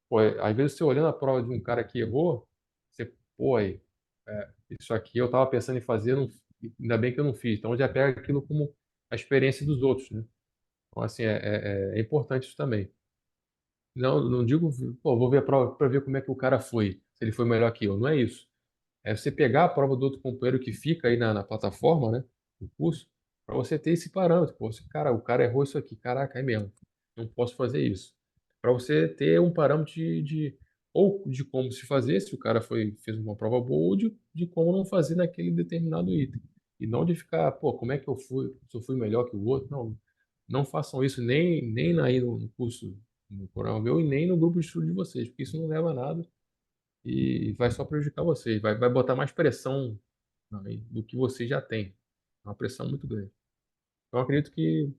Pô, às vezes você olhando a prova de um cara que errou, você, pô, aí, isso aqui eu estava pensando em fazer, ainda bem que eu não fiz. Então já pega aquilo como a experiência dos outros, né? Então, assim, é importante isso também. Não digo, pô, vou ver a prova para ver como é que o cara foi, se ele foi melhor que eu. Não é isso. É você pegar a prova do outro companheiro que fica aí na plataforma, né? No curso, para você ter esse parâmetro. Pô, cara, o cara errou isso aqui. Caraca, é mesmo. Não posso fazer isso. Para você ter um parâmetro ou de como se fazer, se o cara fez uma prova boa, ou de como não fazer naquele determinado item. E não de ficar, pô, como é que eu fui? Se eu fui melhor que o outro? Não, não façam isso nem aí no curso no Coral meu e nem no grupo de estudo de vocês, porque isso não leva a nada e vai só prejudicar vocês, vai botar mais pressão do que você já tem. É uma pressão muito grande. Então, eu acredito que, não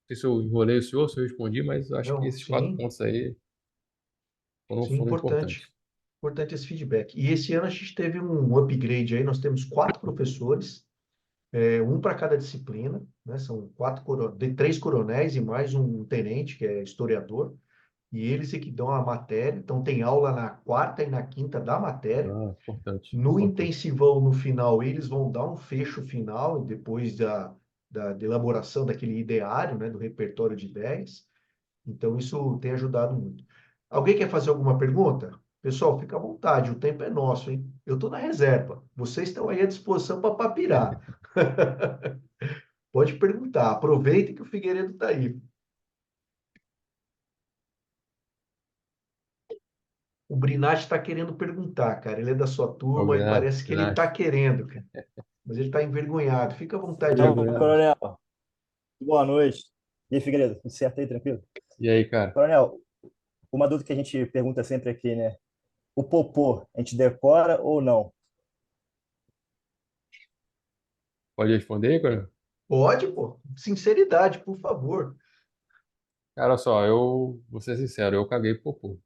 sei se eu enrolei o senhor, se eu respondi, mas eu acho que Não, esses quatro sim, pontos aí sim, foram importante. importantes. Importante esse feedback. E esse ano a gente teve um upgrade aí, nós temos 4 professores, um para cada disciplina, né? São três coronéis e mais um tenente, que é historiador, e eles é que dão a matéria, então tem aula na quarta e na quinta da matéria. Ah, importante, No importante. intensivão, no final, eles vão dar um fecho final, depois da elaboração daquele ideário, né, do repertório de ideias. Então, isso tem ajudado muito. Alguém quer fazer alguma pergunta? Pessoal, fica à vontade, o tempo é nosso, hein? Eu estou na reserva. Vocês estão aí à disposição para papirar. Pode perguntar. Aproveitem que o Figueiredo está aí. O Brinatti está querendo perguntar, cara. Ele é da sua turma e Obrigado, parece que ele está Renato. querendo, cara. Mas ele está envergonhado. Fica à vontade aí, Não, Envergonhado. Brinatti. coronel, boa noite. E aí, Figueiredo, tudo certo aí, tranquilo? E aí, cara? Coronel, uma dúvida que a gente pergunta sempre aqui, né? O popô, a gente decora ou não? Pode responder aí, cara? Pode, pô. Sinceridade, por favor. Cara, olha só, eu vou ser sincero, eu caguei pro popô.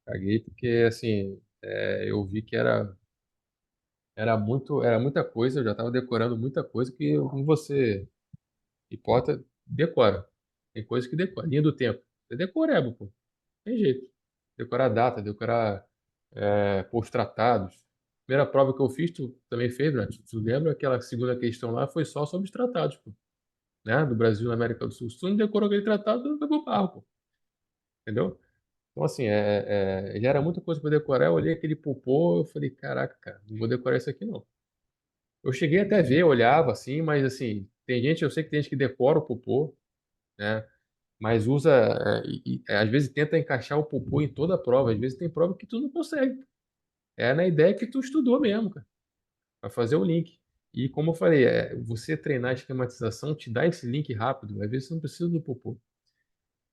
Caguei porque, assim, eu vi que era muita coisa, eu já estava decorando muita coisa que como você importa, decora. Tem coisa que decora. Linha do tempo. Você decoreba, pô. Tem jeito. Decorar data, decorar os tratados. Primeira prova que eu fiz, tu também fez, né? Tu lembra aquela segunda questão lá foi só sobre os tratados, pô. Né? Do Brasil na América do Sul. Se tu não decorou aquele tratado, tu pegou barro, pô. Entendeu? Então, assim, já era muita coisa para decorar. Eu olhei aquele popô, eu falei, caraca, cara, não vou decorar isso aqui não. Eu cheguei até a ver, olhava assim, mas assim, tem gente, eu sei que tem gente que decora o popô, né? Mas usa, às vezes tenta encaixar o popô em toda a prova. Às vezes tem prova que tu não consegue. É na ideia que tu estudou mesmo, cara, para fazer o link. E como eu falei, você treinar a esquematização te dá esse link rápido. Às vezes você não precisa do popô.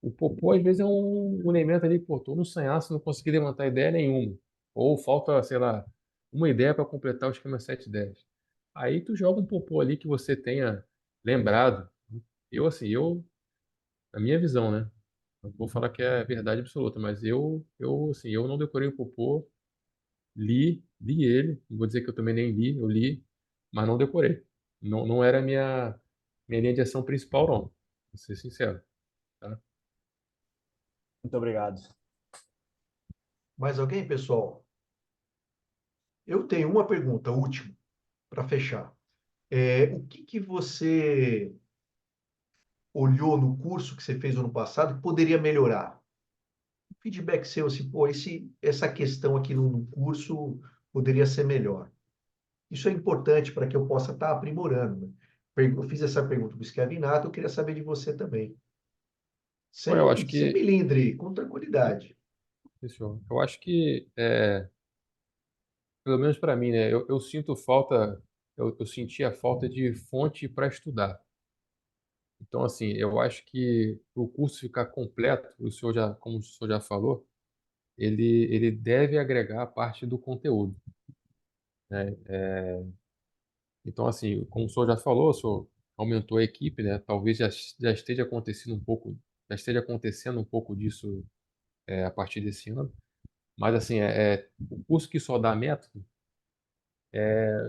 O popô, às vezes, é um elemento ali, pô, tô no sanhaço, não consegui levantar ideia nenhuma. Ou falta, sei lá, uma ideia para completar o esquema 710. Aí tu joga um popô ali que você tenha lembrado. Na minha visão, né? Não vou falar que é verdade absoluta, mas assim, eu não decorei o popô, li ele, não vou dizer que eu também nem li, eu li, mas não decorei. Não era a minha linha de ação principal, não. Vou ser sincero, tá? Muito obrigado. Mais alguém, pessoal? Eu tenho uma pergunta, última, para fechar. O que que você olhou no curso que você fez ano passado que poderia melhorar? Feedback seu, assim, pô, essa questão aqui no curso poderia ser melhor. Isso é importante para que eu possa estar aprimorando, né? Eu fiz essa pergunta para o Schiavinato, eu queria saber de você também. Bom, eu Sem, acho sem que melindre, com tranquilidade. Fechou. Eu acho que, pelo menos para mim, né, eu sinto falta, eu senti a falta de fonte para estudar. Então, assim, eu acho que para o curso ficar completo, como o senhor já falou, ele deve agregar a parte do conteúdo, né? Então, assim, como o senhor já falou, o senhor aumentou a equipe, né? Talvez já esteja acontecendo um pouco, já esteja acontecendo um pouco disso a partir desse ano. Mas, assim, o curso que só dá método,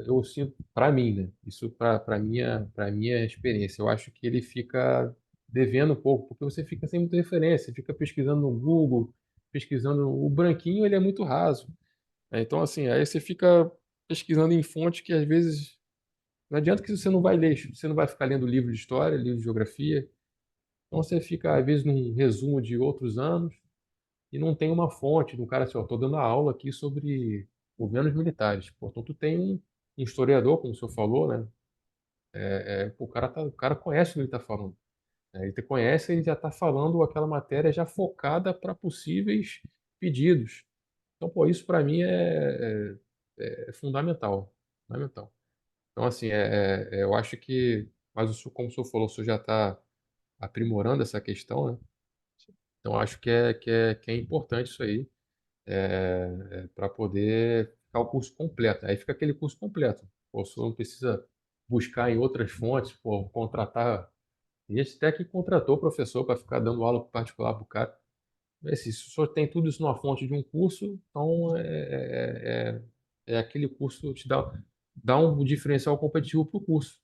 eu sinto, para mim, né? Isso para minha experiência, eu acho que ele fica devendo um pouco, porque você fica sem muita referência, fica pesquisando no Google, pesquisando. O branquinho, ele é muito raso, né? Então, assim, aí você fica pesquisando em fontes que às vezes não adianta, que você não vai ler, você não vai ficar lendo livro de história, livro de geografia. Então você fica, às vezes, num resumo de outros anos e não tem uma fonte do cara assim, ó, estou dando aula aqui sobre governos militares. Portanto, tu tem um historiador, como o senhor falou, né? Pô, o cara conhece o que ele está falando, né? Ele te conhece, ele já está falando aquela matéria já focada para possíveis pedidos. Então, pô, isso para mim é fundamental, fundamental. Então, assim, eu acho que, mas como o senhor falou, o senhor já está aprimorando essa questão, né? Então, acho que é importante isso aí, para poder ficar o curso completo. Aí fica aquele curso completo. Pô, o senhor não precisa buscar em outras fontes, pô, contratar. E gente até que contratou o professor para ficar dando aula particular para o cara. Mas, assim, se o senhor tem tudo isso numa fonte de um curso, então aquele curso te dá um diferencial competitivo para o curso.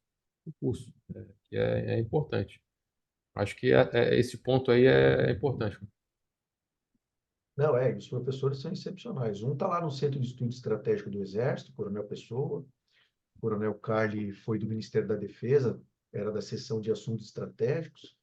O curso, que é importante. Acho que esse ponto aí é importante. Não, os professores são excepcionais. Um está lá no Centro de Estudo Estratégico do Exército, Coronel Pessoa. O Coronel Carli foi do Ministério da Defesa, era da seção de assuntos estratégicos.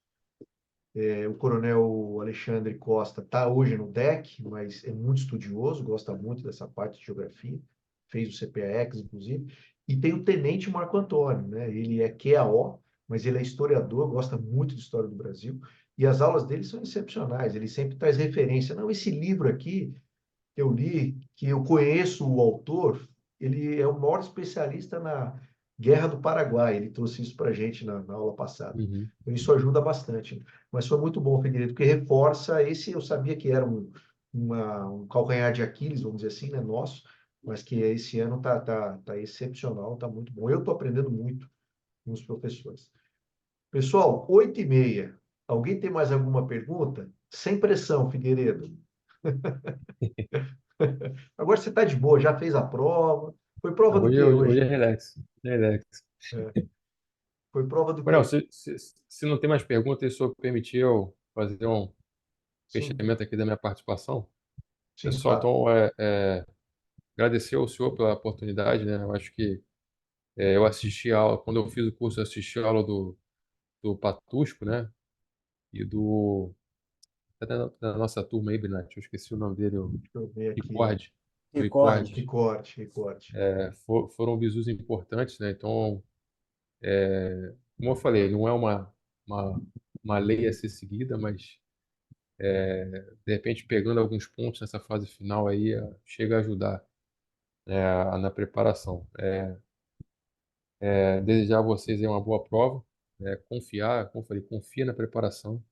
O Coronel Alexandre Costa está hoje no DEC, mas é muito estudioso, gosta muito dessa parte de geografia, fez o CPAEX, inclusive. E tem o Tenente Marco Antônio, né? Ele é QAO, mas ele é historiador, gosta muito de história do Brasil. E as aulas dele são excepcionais, ele sempre traz referência. Não, esse livro aqui que eu li, que eu conheço o autor, ele é o maior especialista na Guerra do Paraguai. Ele trouxe isso para a gente na aula passada. Uhum. Então, isso ajuda bastante. Mas foi muito bom, Figueiredo, porque reforça esse, eu sabia que era um calcanhar de Aquiles, vamos dizer assim, né, nosso, mas que esse ano tá excepcional, tá muito bom. Eu estou aprendendo muito com os professores. Pessoal, 8h30. Alguém tem mais alguma pergunta? Sem pressão, Figueiredo. Agora você está de boa, já fez a prova. Foi prova do quê Hoje é hoje? relax. Relax. É, foi prova do Coronel, quê? se não tem mais perguntas, se o senhor permitir eu fazer um Sim, fechamento aqui da minha participação. sim, Pessoal, claro. então, agradecer ao senhor pela oportunidade, né? Eu acho que eu assisti a aula, quando eu fiz o curso, eu assisti a aula do Patusco, né? E da nossa turma aí, Bernat, eu esqueci o nome dele, o Deixa eu ver aqui. Ricorde. O Recorde. Ricorde. Recorte, recorte. Foram visos importantes, né? Então, como eu falei, não é uma, uma lei a ser seguida, mas de repente pegando alguns pontos nessa fase final aí, chega a ajudar, né, na preparação. Desejar a vocês aí uma boa prova, confiar, como eu falei, confia na preparação.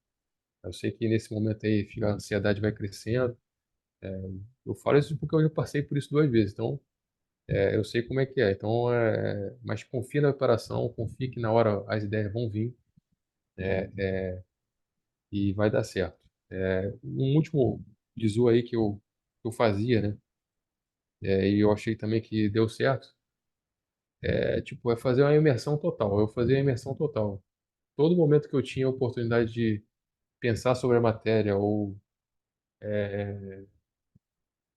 Eu sei que nesse momento aí a ansiedade vai crescendo. Eu falo isso porque eu já passei por isso 2 vezes, então eu sei como é que é. Então, mas confia na preparação, confia que na hora as ideias vão vir, e vai dar certo. Um último bizu aí que eu fazia, né? E eu achei também que deu certo. Tipo, fazer uma imersão total. Eu fazia a imersão total. Todo momento que eu tinha a oportunidade de pensar sobre a matéria ou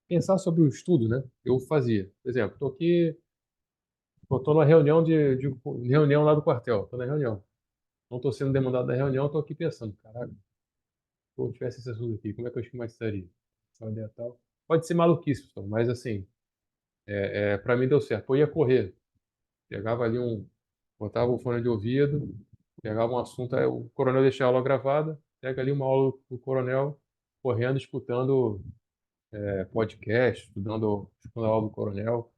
pensar sobre o estudo, né? Eu fazia. Por exemplo, estou aqui, estou numa reunião reunião lá do quartel. Estou na reunião. Não estou sendo demandado da reunião, estou aqui pensando, caraca, se eu tivesse esse assunto aqui, como é que eu esquematizaria? Uma ideia tal. Pode ser maluquice, pessoal, mas assim, para mim deu certo. Eu ia correr, pegava ali botava o fone de ouvido, pegava um assunto, aí o coronel deixava a aula gravada, pega ali uma aula do coronel, correndo, escutando podcast, escutando a aula do coronel.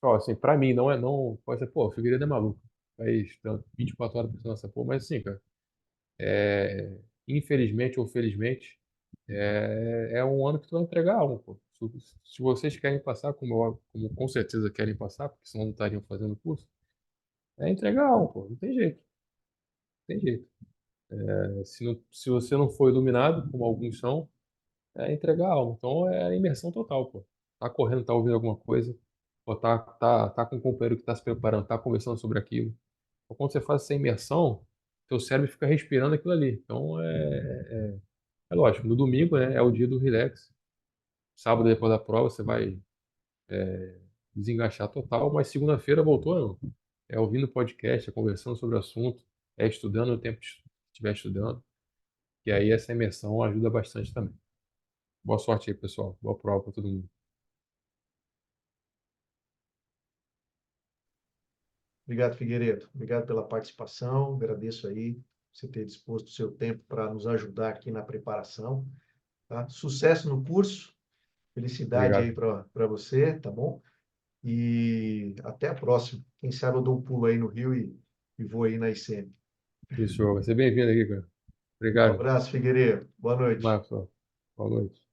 Ó, assim, pra mim, não, pode ser, pô, o Figueiredo é maluco. Faz tanto, 24 horas pensando nessa porra, mas assim, cara, infelizmente ou felizmente, é um ano que tu vai entregar algo, pô. Se vocês querem passar, como com certeza querem passar, porque senão não estariam fazendo o curso, É entregar a alma, pô. Não tem jeito. Não tem jeito. Se você não for iluminado, como alguns são, é entregar a alma. Então é imersão total, pô. Tá correndo, tá ouvindo alguma coisa, ou tá com um companheiro que tá se preparando, tá conversando sobre aquilo. Então, quando você faz essa imersão, teu cérebro fica respirando aquilo ali. Então é lógico, no domingo, né, é o dia do relax. Sábado, depois da prova, você vai desengaixar total, mas segunda-feira voltou, não. É ouvindo podcast, é conversando sobre o assunto, é estudando o tempo que estiver estudando. E aí essa imersão ajuda bastante também. Boa sorte aí, pessoal. Boa prova para todo mundo. Obrigado, Figueiredo. Obrigado pela participação. Agradeço aí você ter disposto o seu tempo para nos ajudar aqui na preparação. Tá? Sucesso no curso. Felicidade aí Obrigado. para você, tá bom? E até a próxima. Quem sabe eu dou um pulo aí no Rio e vou aí na ICM. Fechou. Vai ser bem-vindo aqui, cara. Um Obrigado. abraço, Figueiredo. Boa noite. Marcos. Boa noite.